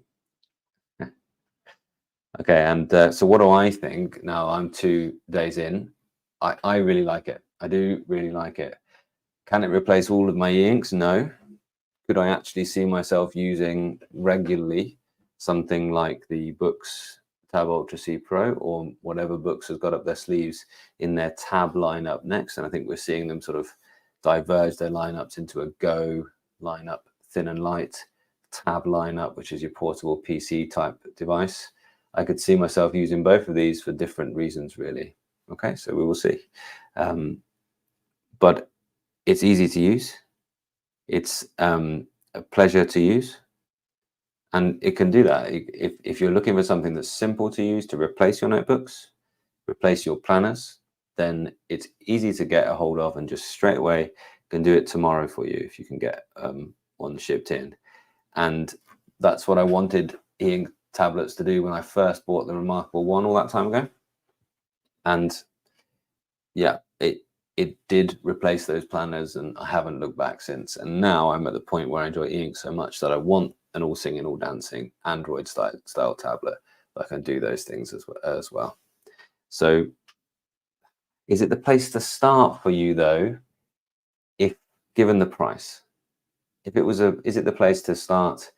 [SPEAKER 1] and so what do I think? Now I'm 2 days in. I really like it. I do really like it. Can it replace all of my e-inks? No. Could I actually see myself using regularly something like the Boox Tab Ultra C Pro or whatever Boox has got up their sleeves in their tab lineup next? And I think we're seeing them sort of diverge their lineups into a Go lineup, thin and light, tab lineup, which is your portable PC type device. I could see myself using both of these for different reasons, really. Okay, so we will see. But it's easy to use. It's a pleasure to use. And it can do that. If you're looking for something that's simple to use to replace your notebooks, replace your planners, then it's easy to get a hold of and just straight away can do it tomorrow for you if you can get one shipped in. And that's what I wanted e-ink tablets to do when I first bought the reMarkable one all that time ago. And yeah, it did replace those planners, and I haven't looked back since. And now I'm at the point where I enjoy e-ink so much that I want an all singing, all dancing Android style tablet that can do those things as well. So is it the place to start for you though, if given the price? If it was is it the place to start?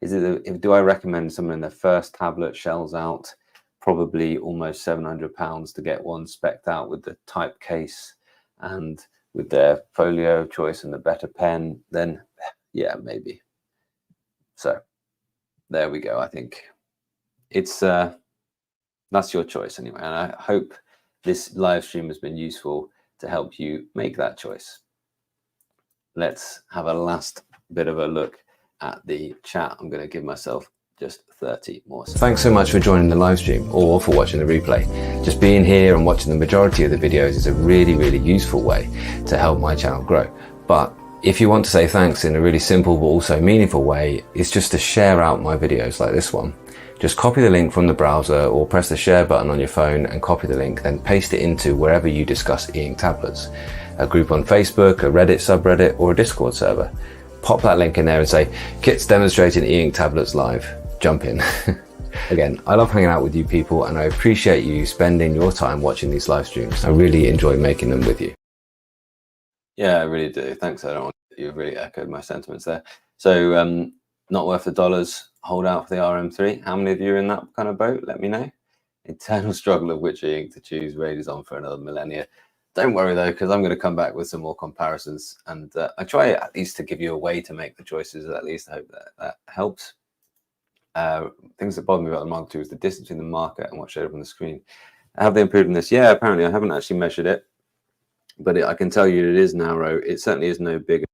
[SPEAKER 1] Do I recommend someone in their first tablet shells out probably almost £700 to get one specced out with the type case and with their folio choice and the better pen? Then yeah, maybe. So there we go. I think it's that's your choice anyway, and I hope this live stream has been useful to help you make that choice. Let's have a last bit of a look at the chat. I'm going to give myself just 30 more seconds. Thanks so much for joining the live stream or for watching the replay. Just being here and watching the majority of the videos is a really, really useful way to help my channel grow. But if you want to say thanks in a really simple but also meaningful way, it's just to share out my videos like this one. Just copy the link from the browser or press the share button on your phone and copy the link, then paste it into wherever you discuss e-ink tablets. A group on Facebook, a Reddit subreddit, or a Discord server. Pop that link in there and say, Kit's demonstrating e-ink tablets live. Jump in. Again, I love hanging out with you people, and I appreciate you spending your time watching these live streams. I really enjoy making them with you. Yeah, I really do. Thanks, Adam. You've really echoed my sentiments there. So not worth the dollars. Hold out for the RM3. How many of you are in that kind of boat? Let me know. Eternal struggle of which e-ink to choose rages on for another millennia. Don't worry though, because I'm going to come back with some more comparisons, and I try at least to give you a way to make the choices. At least I hope that helps. Things that bother me about the Mark II is the distance between the marker and what showed up on the screen. Have they improved in this? Yeah, apparently I haven't actually measured it, but I can tell you it is narrow. It certainly is no bigger.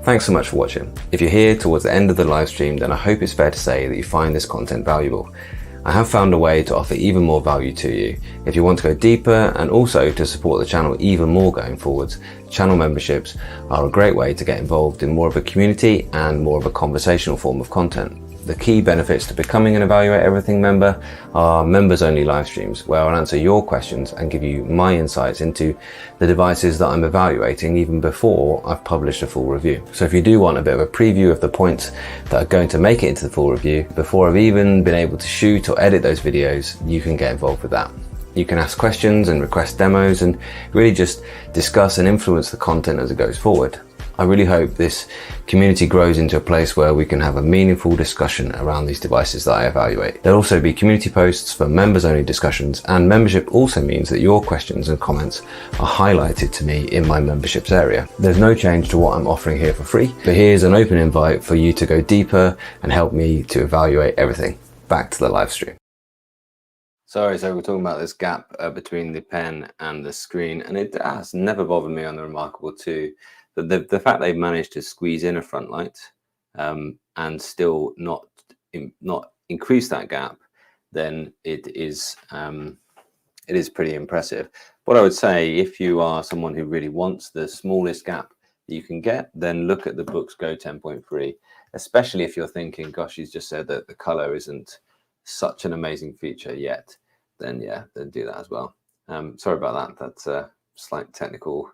[SPEAKER 1] Thanks so much for watching. If you're here towards the end of the live stream, then I hope it's fair to say that you find this content valuable. I have found a way to offer even more value to you. If you want to go deeper and also to support the channel even more going forwards, channel memberships are a great way to get involved in more of a community and more of a conversational form of content. The key benefits to becoming an Evaluate Everything member are members only live streams where I'll answer your questions and give you my insights into the devices that I'm evaluating even before I've published a full review. So if you do want a bit of a preview of the points that are going to make it into the full review before I've even been able to shoot or edit those videos, you can get involved with that. You can ask questions and request demos and really just discuss and influence the content as it goes forward. I really hope this community grows into a place where we can have a meaningful discussion around these devices that I evaluate. There'll also be community posts for members only discussions, and membership also means that your questions and comments are highlighted to me in my memberships area. There's no change to what I'm offering here for free, but here's an open invite for you to go deeper and help me to evaluate everything. Back to the live stream. Sorry, so we're talking about this gap between the pen and the screen, and it has never bothered me on the reMarkable 2. But the fact they've managed to squeeze in a front light and still not increase that gap, then it is pretty impressive. What I would say, if you are someone who really wants the smallest gap that you can get, then look at the Boox Go 10.3, especially if you're thinking, gosh, he's just said that the color isn't such an amazing feature yet, then yeah, then do that as well. Sorry about that. That's a slight technical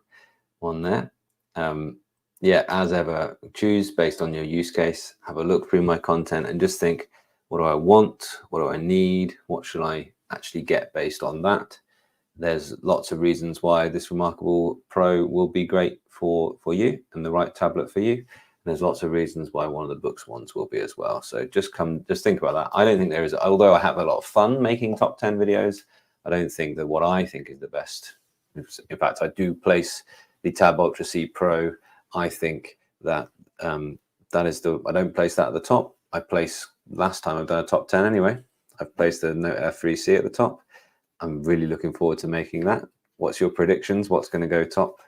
[SPEAKER 1] one there. Yeah, as ever, choose based on your use case. Have a look through my content and just think, what do I want? What do I need? What should I actually get based on that? There's lots of reasons why this reMarkable Pro will be great for you and the right tablet for you. And there's lots of reasons why one of the Boox ones will be as well. So just think about that. I don't think there is, although I have a lot of fun making top 10 videos, I don't think that what I think is the best. In fact, I do place the Tab Ultra C Pro. I think that that is I don't place that at the top. I place, last time I've done a top 10 anyway, I've placed the Note F3C at the top. I'm really looking forward to making that. What's your predictions? What's going to go top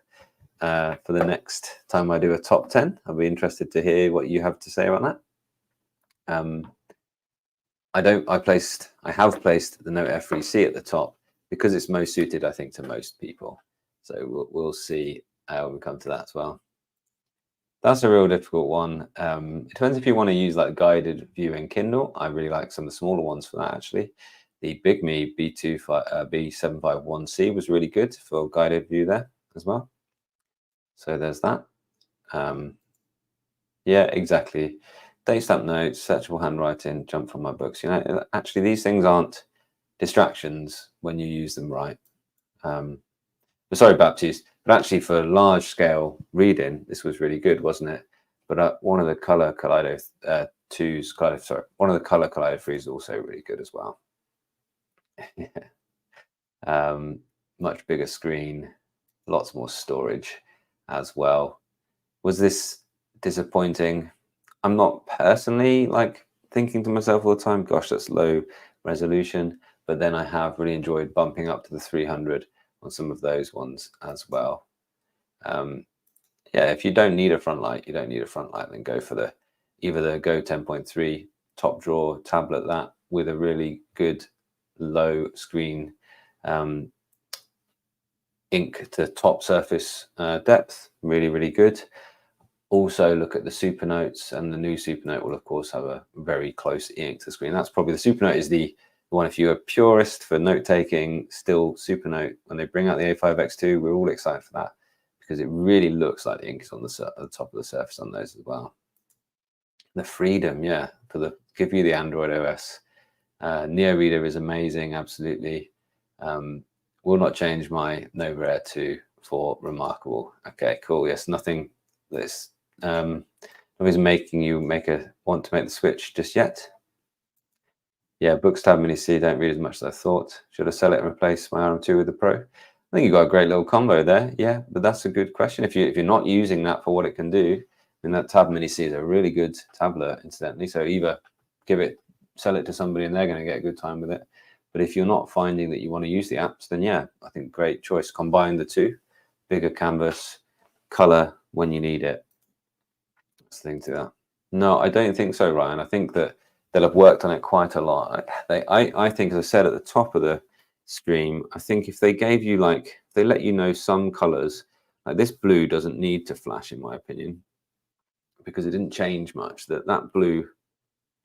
[SPEAKER 1] for the next time I do a top 10? I'll be interested to hear what you have to say about that. I have placed the Note F3C at the top because it's most suited, I think, to most people. So we'll see when we come to that as well. That's a real difficult one. It depends if you want to use like guided view in Kindle. I really like some of the smaller ones for that, actually. The Big Me B751C was really good for guided view there as well. So there's that. Yeah, exactly. Date stamp notes, searchable handwriting, jump from my books. You know, actually, these things aren't distractions when you use them right. Sorry, Baptiste, but actually for large scale reading, this was really good, wasn't it? But one of the color Kaleido one of the color Kaleido 3s is also really good as well. Much bigger screen, lots more storage as well. Was this disappointing? I'm not personally like thinking to myself all the time, gosh, that's low resolution, but then I have really enjoyed bumping up to the 300 on some of those ones as well. Yeah, if you don't need a front light, you don't need a front light, then go for either the Go 10.3 top drawer tablet, that with a really good low screen ink to top surface depth, really good. Also look at the Supernotes, and the new Supernote will of course have a very close e-ink to the screen. That's probably, the Supernote is the one, if you're a purist for note taking, still Supernote, when they bring out the A5X2, we're all excited for that because it really looks like the ink is on the top of the surface on those as well. The freedom, yeah, give you the Android OS. Neo Reader is amazing, absolutely. Will not change my Nova Air 2 for reMarkable. Okay, cool. Yes, nothing that's nobody's making you want to make the switch just yet. Yeah, Boox Tab Mini C don't read as much as I thought. Should I sell it and replace my RM2 with the Pro? I think you've got a great little combo there. Yeah, but that's a good question. If you're not using that for what it can do, then that Tab Mini C is a really good tablet, incidentally. So either sell it to somebody and they're going to get a good time with it. But if you're not finding that you want to use the apps, then yeah, I think great choice. Combine the two, bigger canvas, color when you need it. That's the thing to that. No, I don't think so, Ryan. I think that they'll have worked on it quite a lot. I think, as I said at the top of the stream, I think if they gave you like, they let you know some colors, like this blue doesn't need to flash in my opinion, because it didn't change much. That blue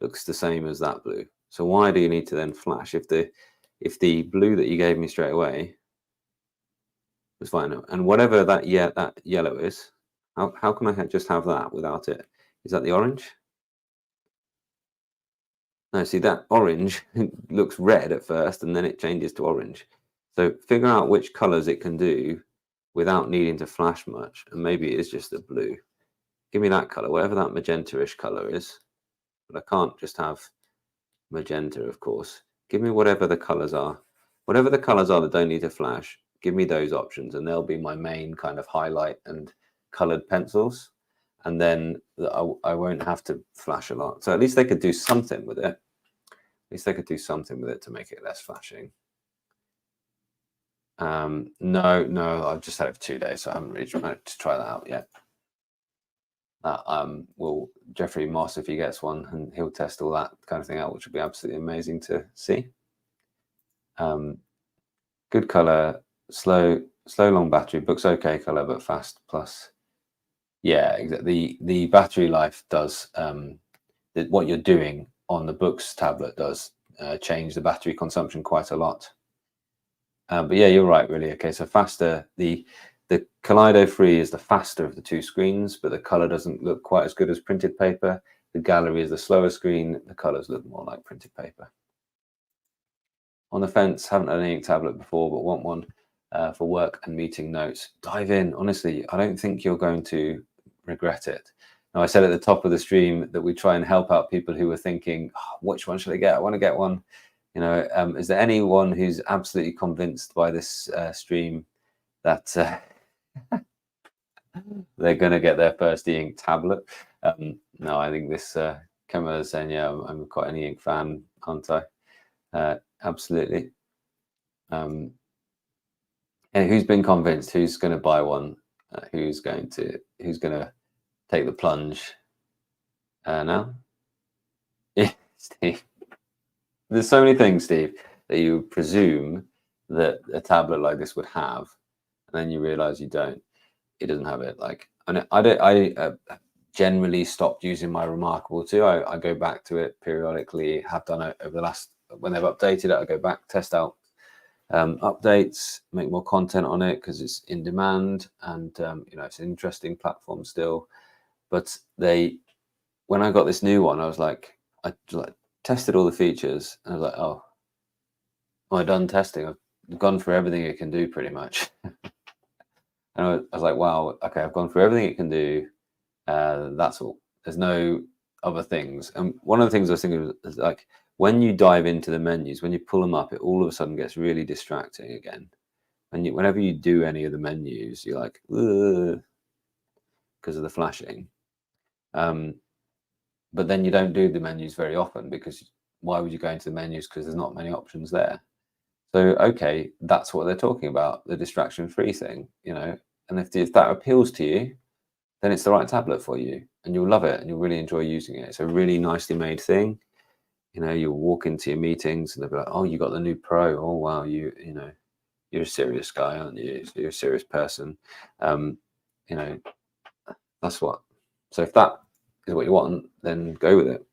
[SPEAKER 1] looks the same as that blue. So why do you need to then flash if the blue that you gave me straight away was fine? And whatever that yellow is, how can I just have that without it? Is that the orange? No, see that orange looks red at first and then it changes to orange. So figure out which colors it can do without needing to flash much. And maybe it is just the blue. Give me that color, whatever that magenta-ish color is. But I can't just have magenta, of course. Give me whatever the colors are. Whatever the colors are that don't need to flash, give me those options and they'll be my main kind of highlight and colored pencils. And then I won't have to flash a lot. So at least they could do something with it. At least they could do something with it to make it less flashing. No, I've just had it for 2 days, so I haven't really tried to try that out yet. Will Jeffrey Moss, if he gets one, and he'll test all that kind of thing out, which would be absolutely amazing to see. Good color, slow long battery. Boox okay color, but fast plus. Yeah, exactly. The battery life does what you're doing on the Boox tablet does change the battery consumption quite a lot. But yeah, you're right, really. Okay, so faster. The Kaleido 3 is the faster of the two screens, but the color doesn't look quite as good as printed paper. The gallery is the slower screen. The colors look more like printed paper. On the fence, haven't had an ink tablet before, but want one for work and meeting notes. Dive in. Honestly, I don't think you're going to regret it. Now, I said at the top of the stream that we try and help out people who were thinking, oh, which one should I get? I want to get one. You know, is there anyone who's absolutely convinced by this stream that they're going to get their first e-ink tablet? No, I think this Kemal is saying, yeah, I'm quite an e-ink fan, aren't I? Absolutely. And who's been convinced? Who's going to buy one? Who's going to take the plunge now? Yeah, Steve. There's so many things, Steve, that you presume that a tablet like this would have, and then you realize you don't. It doesn't have it. Like, and I generally stopped using my reMarkable 2. I go back to it periodically. Have done it over the last, when they've updated it, I go back, test out updates, make more content on it because it's in demand, and you know, it's an interesting platform still. But when I got this new one, I was like, I tested all the features, and I was like, oh, I'm done testing. I've gone through everything it can do pretty much. And I was like, wow, okay, I've gone through everything it can do. That's all. There's no other things. And one of the things I was thinking is like, when you dive into the menus, when you pull them up, it all of a sudden gets really distracting again. And whenever you do any of the menus, you're like, because of the flashing. But then you don't do the menus very often, because why would you go into the menus? Because there's not many options there. So, okay, that's what they're talking about, the distraction-free thing, you know. And if that appeals to you, then it's the right tablet for you, and you'll love it, and you'll really enjoy using it. It's a really nicely made thing. You know, you'll walk into your meetings, and they'll be like, "Oh, you got the new Pro. Oh, wow, you know, you're a serious guy, aren't you? You're a serious person." You know, that's what. So if that is what you want, then go with it.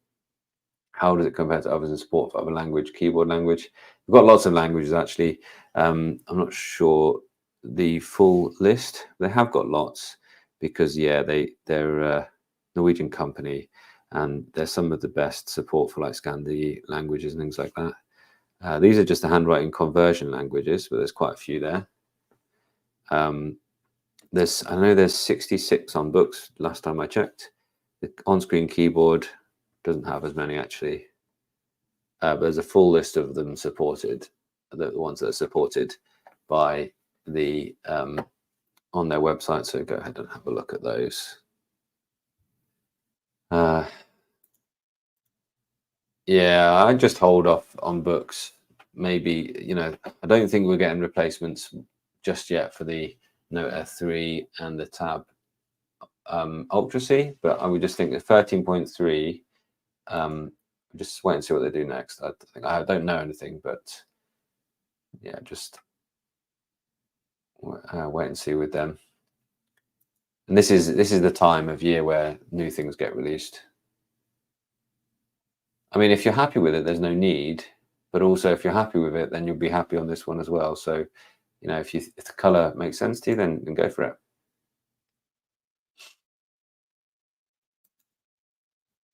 [SPEAKER 1] How does it compare to others in support for other language, keyboard language? We've got lots of languages, actually. I'm not sure the full list. They have got lots because, yeah, they're a Norwegian company, and there's some of the best support for like Scandi languages and things like that. These are just the handwriting conversion languages, but there's quite a few there. I know there's 66 on Boox last time I checked. The on-screen keyboard doesn't have as many, actually. But there's a full list of them supported, the ones that are supported by the on their website. So go ahead and have a look at those. Yeah, I just hold off on Boox. Maybe, you know, I don't think we're getting replacements just yet for the Note F3 and the Tab Ultra C, but I would just think that 13.3 Just wait and see what they do next. I think I don't know anything, but yeah, just wait and see with them. And this is the time of year where new things get released. I mean, if you're happy with it, there's no need. But also, if you're happy with it, then you'll be happy on this one as well. So, you know, if the color makes sense to you, then go for it.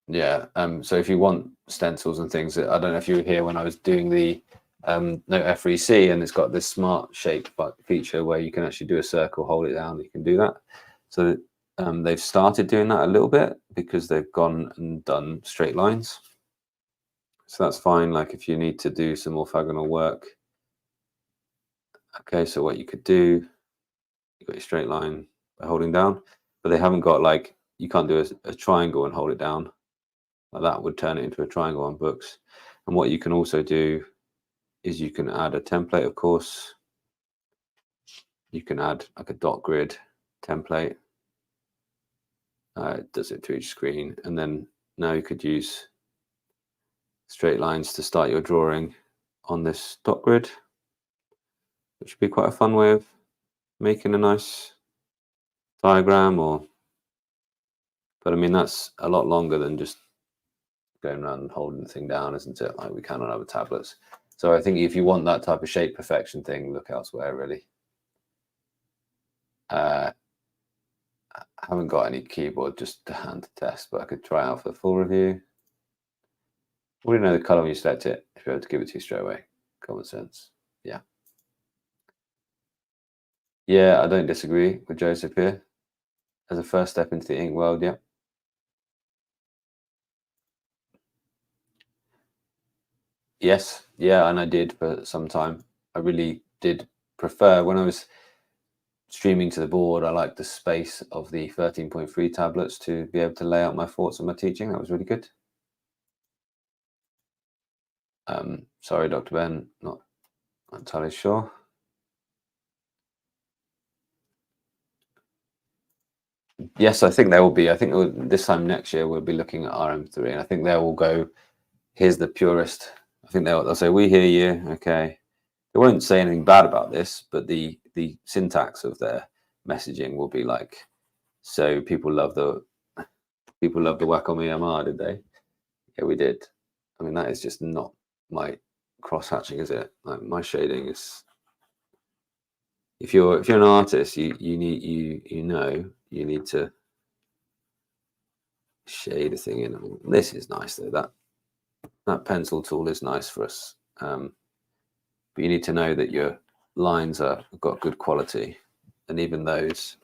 [SPEAKER 1] Yeah. So if you want stencils and things, I don't know if you were here when I was doing the Note F3C, and it's got this smart shape feature where you can actually do a circle, hold it down. You can do that. So they've started doing that a little bit because they've gone and done straight lines. So that's fine. Like if you need to do some orthogonal work. Okay, so what you could do, you got your straight line by holding down, but they haven't got like, you can't do a triangle and hold it down. Like that would turn it into a triangle on Boox. And what you can also do is you can add a template, of course. You can add like a dot grid template. It does it to each screen. And then now you could use straight lines to start your drawing on this dot grid, which would be quite a fun way of making a nice diagram. But I mean, that's a lot longer than just going around and holding the thing down, isn't it? Like we can on other tablets. So I think if you want that type of shape perfection thing, look elsewhere, really. I haven't got any keyboard just to hand test, but I could try out for the full review. We know the color when you select it, if you're able to give it to you straight away. Common sense. Yeah. Yeah, I don't disagree with Joseph here. As a first step into the ink world, yeah. Yes, yeah, and I did for some time. I really did prefer, when I was streaming to the board, I liked the space of the 13.3 tablets to be able to lay out my thoughts on my teaching. That was really good. Sorry, Dr. Ben, not entirely sure. Yes, I think there will be. I think this time next year we'll be looking at RM3, and I think they will go, here's the purist. I think they'll say, we hear you, okay. They won't say anything bad about this, but the syntax of their messaging will be like, so people love the Wacom EMR, did they? Yeah, we did. I mean, that is just not my cross hatching, is it? Like my shading is. If you're an artist, you need to shade a thing in. I mean, this is nice though. That pencil tool is nice for us, but you need to know that your lines have got good quality, and even those.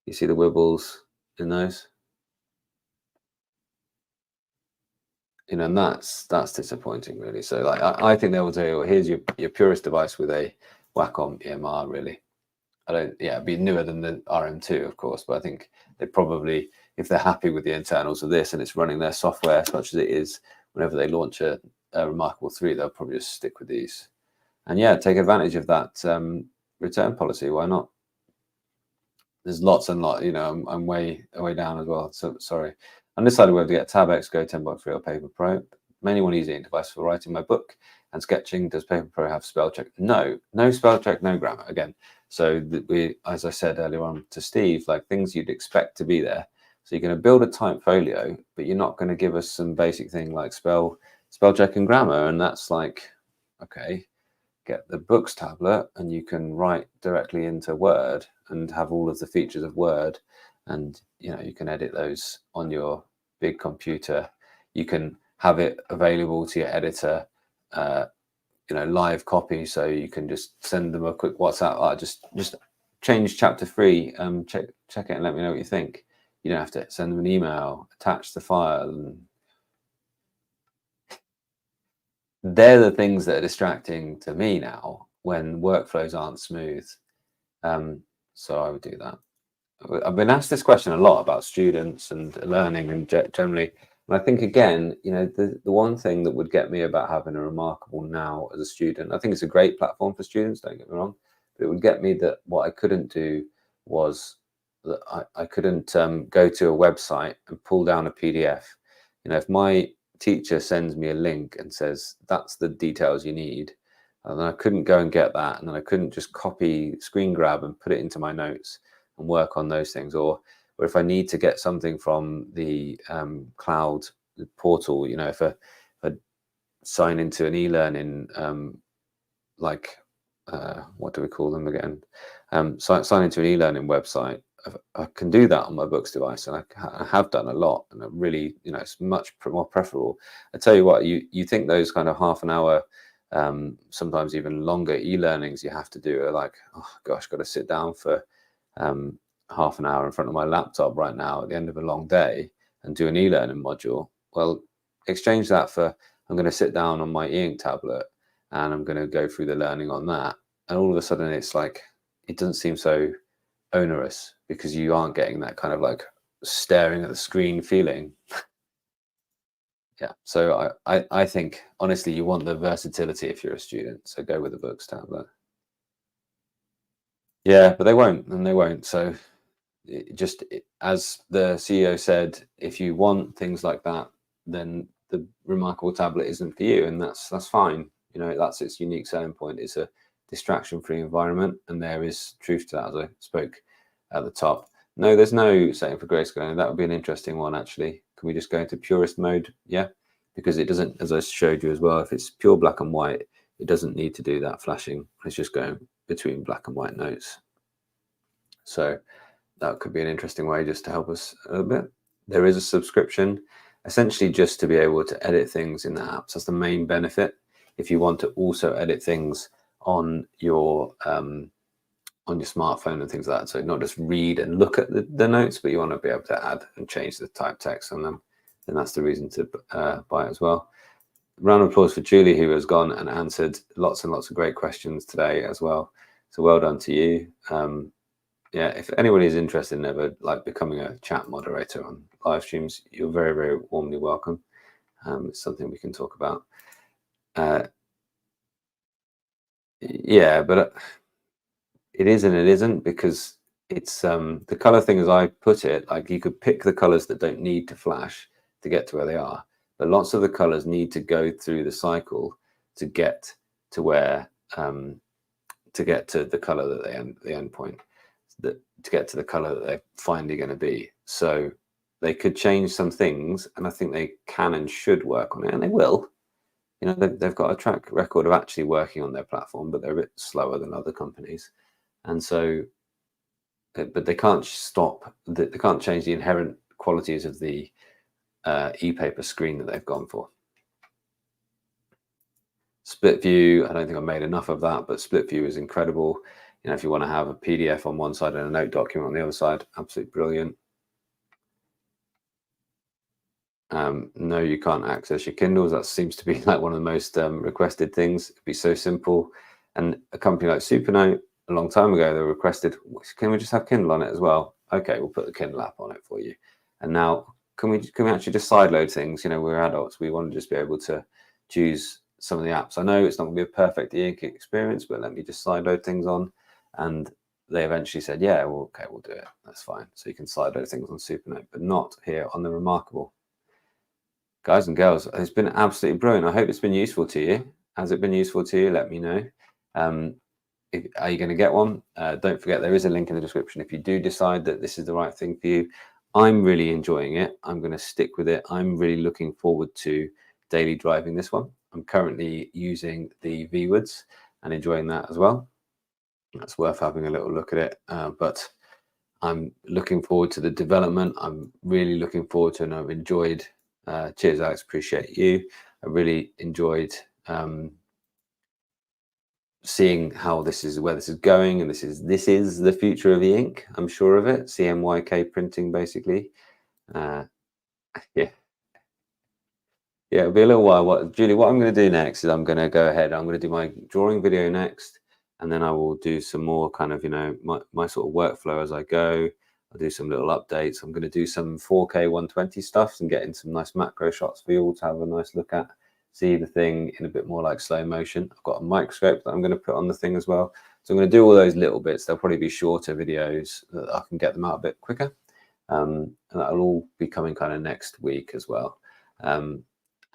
[SPEAKER 1] You see the wibbles in those. You know, and that's disappointing, really. So, like, I think they will say, "Oh, here's your purest device with a Wacom EMR." Really, I don't. Yeah, it'd be newer than the RM2, of course, but I think they probably, if they're happy with the internals of this and it's running their software such as it is, whenever they launch a reMarkable 3, they'll probably just stick with these. And yeah, take advantage of that return policy. Why not? There's lots and lots. You know, I'm way down as well. So sorry. Undecided whether to get Tab X Go 10.3 or Paper Pro. Mainly want to use the ink device for writing my book and sketching. Does Paper Pro have spell check? No spell check, no grammar. Again, so we, as I said earlier on to Steve, like things you'd expect to be there. So you're going to build a type folio, but you're not going to give us some basic thing like spell check and grammar. And that's like, okay, get the Boox tablet and you can write directly into Word and have all of the features of Word, and you know, you can edit those on your big computer. You can have it available to your editor, you know, live copy, so you can just send them a quick WhatsApp, just change chapter 3, check it and let me know what you think. You don't have to send them an email, attach the file, and they're the things that are distracting to me now when workflows aren't smooth. So I would do that. I've been asked this question a lot about students and learning and generally. And I think, again, you know, the one thing that would get me about having a reMarkable now as a student, I think it's a great platform for students, don't get me wrong, but it would get me that what I couldn't do was that I couldn't go to a website and pull down a PDF. You know, if my teacher sends me a link and says, that's the details you need. And then I couldn't go and get that. And then I couldn't just copy, screen grab and put it into my notes and work on those things. Or if I need to get something from the cloud portal, you know, if I sign into an e-learning, what do we call them again? Sign into an e-learning website. I can do that on my Boox device, and I have done a lot, and I really, you know, it's much more preferable. I tell you what, you think those kind of half an hour, sometimes even longer e-learnings you have to do are like, oh gosh, got to sit down for half an hour in front of my laptop right now at the end of a long day and do an e-learning module. Well, exchange that for, I'm going to sit down on my e-ink tablet and I'm going to go through the learning on that. And all of a sudden it's like, it doesn't seem so onerous because you aren't getting that kind of like staring at the screen feeling. Yeah, so I think honestly you want the versatility if you're a student, so go with the Boox tablet. Yeah, but they won't, and they won't. So as the CEO said, if you want things like that, then the reMarkable tablet isn't for you, and that's fine. You know, that's its unique selling point. It's a distraction-free environment, and there is truth to that, as I spoke at the top. No, there's no setting for grayscale. That would be an interesting one, actually. Can we just go into purist mode? Yeah, because it doesn't, as I showed you as well, if it's pure black and white, it doesn't need to do that flashing. It's just going between black and white notes. So that could be an interesting way just to help us a little bit. There is a subscription, essentially just to be able to edit things in the apps. That's the main benefit. If you want to also edit things on your smartphone and things like that, so not just read and look at the notes, but you want to be able to add and change the type text on them, then that's the reason to buy it as well. Round of applause for Julie, who has gone and answered lots and lots of great questions today as well. So well done to you. Yeah, if anybody is interested in ever like becoming a chat moderator on live streams, you're very, very warmly welcome. It's something we can talk about. Yeah, but it is and it isn't, because it's the color thing as I put it, like you could pick the colors that don't need to flash to get to where they are, but lots of the colors need to go through the cycle to get to where to get to the color that the end point, that to get to the color that they're finally going to be. So they could change some things, and I think they can and should work on it, and they will. You know, they've got a track record of actually working on their platform, but they're a bit slower than other companies. And so, but they can't stop, they can't change the inherent qualities of the e-paper screen that they've gone for. Split view, I don't think I've made enough of that, but split view is incredible. You know, if you want to have a PDF on one side and a note document on the other side, absolutely brilliant. No, you can't access your Kindles. That seems to be like one of the most requested things. It'd be so simple. And a company like Supernote, a long time ago, they requested, can we just have Kindle on it as well? Okay, we'll put the Kindle app on it for you. And now, can we actually just sideload things? You know, we're adults. We want to just be able to choose some of the apps. I know it's not going to be a perfect e-ink experience, but let me just sideload things on. And they eventually said, yeah, well, okay, we'll do it. That's fine. So you can sideload things on Supernote, but not here on the reMarkable. Guys and girls, it's been absolutely brilliant. I hope it's been useful to you. Has it been useful to you? Let me know. Are you going to get one? Don't forget, there is a link in the description if you do decide that this is the right thing for you. I'm really enjoying it. I'm going to stick with it. I'm really looking forward to daily driving this one. I'm currently using the V-Woods and enjoying that as well. That's worth having a little look at it. But I'm looking forward to the development. I'm really looking forward to it, and I've enjoyed. Cheers, Alex. Appreciate you. I really enjoyed seeing how where this is going, and this is the future of e-ink. I'm sure of it. CMYK printing, basically. Yeah, it'll be a little while. Julie, what I'm going to do next is I'm going to go ahead. I'm going to do my drawing video next, and then I will do some more kind of, you know, my sort of workflow as I go. I'll do some little updates. I'm going to do some 4K 120 stuff and get in some nice macro shots for you all to have a nice look at. See the thing in a bit more like slow motion. I've got a microscope that I'm going to put on the thing as well. So I'm going to do all those little bits. They'll probably be shorter videos that I can get them out a bit quicker. And that'll all be coming kind of next week as well. And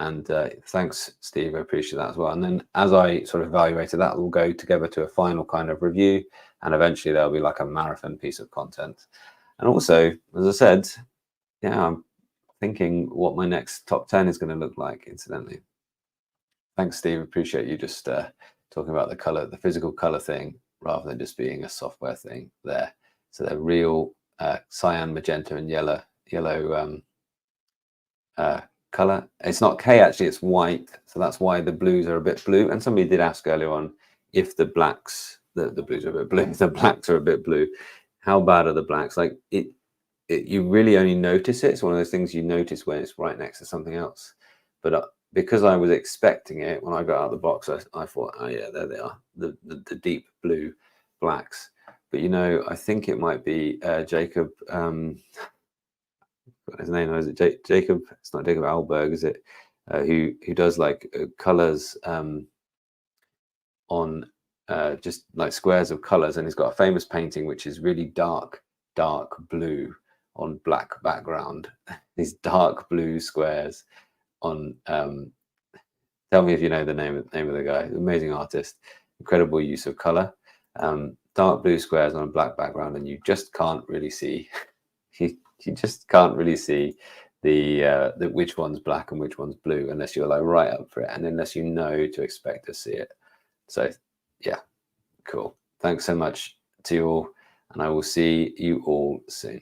[SPEAKER 1] And thanks, Steve. I appreciate that as well. And then as I sort of evaluated that, we'll go together to a final kind of review, and eventually there'll be like a marathon piece of content. And also, as I said, yeah, I'm thinking what my next top 10 is going to look like, incidentally. Thanks, Steve. Appreciate you just talking about the color, the physical color thing, rather than just being a software thing there. So they're real cyan, magenta, and yellow color. It's not K, actually, it's white. So that's why the blues are a bit blue. And somebody did ask earlier on if the blacks, the blues are a bit blue, the blacks are a bit blue. How bad are the blacks? Like you really only notice it. It's one of those things you notice when it's right next to something else. But because I was expecting it when I got out of the box, I thought, oh yeah, there they are, the deep blue blacks. But you know, I think it might be Jacob. What his name is it? Jacob? It's not Jacob Alberg, is it? Who does like colors on just like squares of colors, and he's got a famous painting which is really dark blue on black background. These dark blue squares on tell me if you know the name of the guy. Amazing artist, incredible use of color. Dark blue squares on a black background, and you just can't really see you just can't really see the which one's black and which one's blue unless you're like right up for it, and unless you know to expect to see it. So yeah, cool. Thanks so much to you all, and I will see you all soon.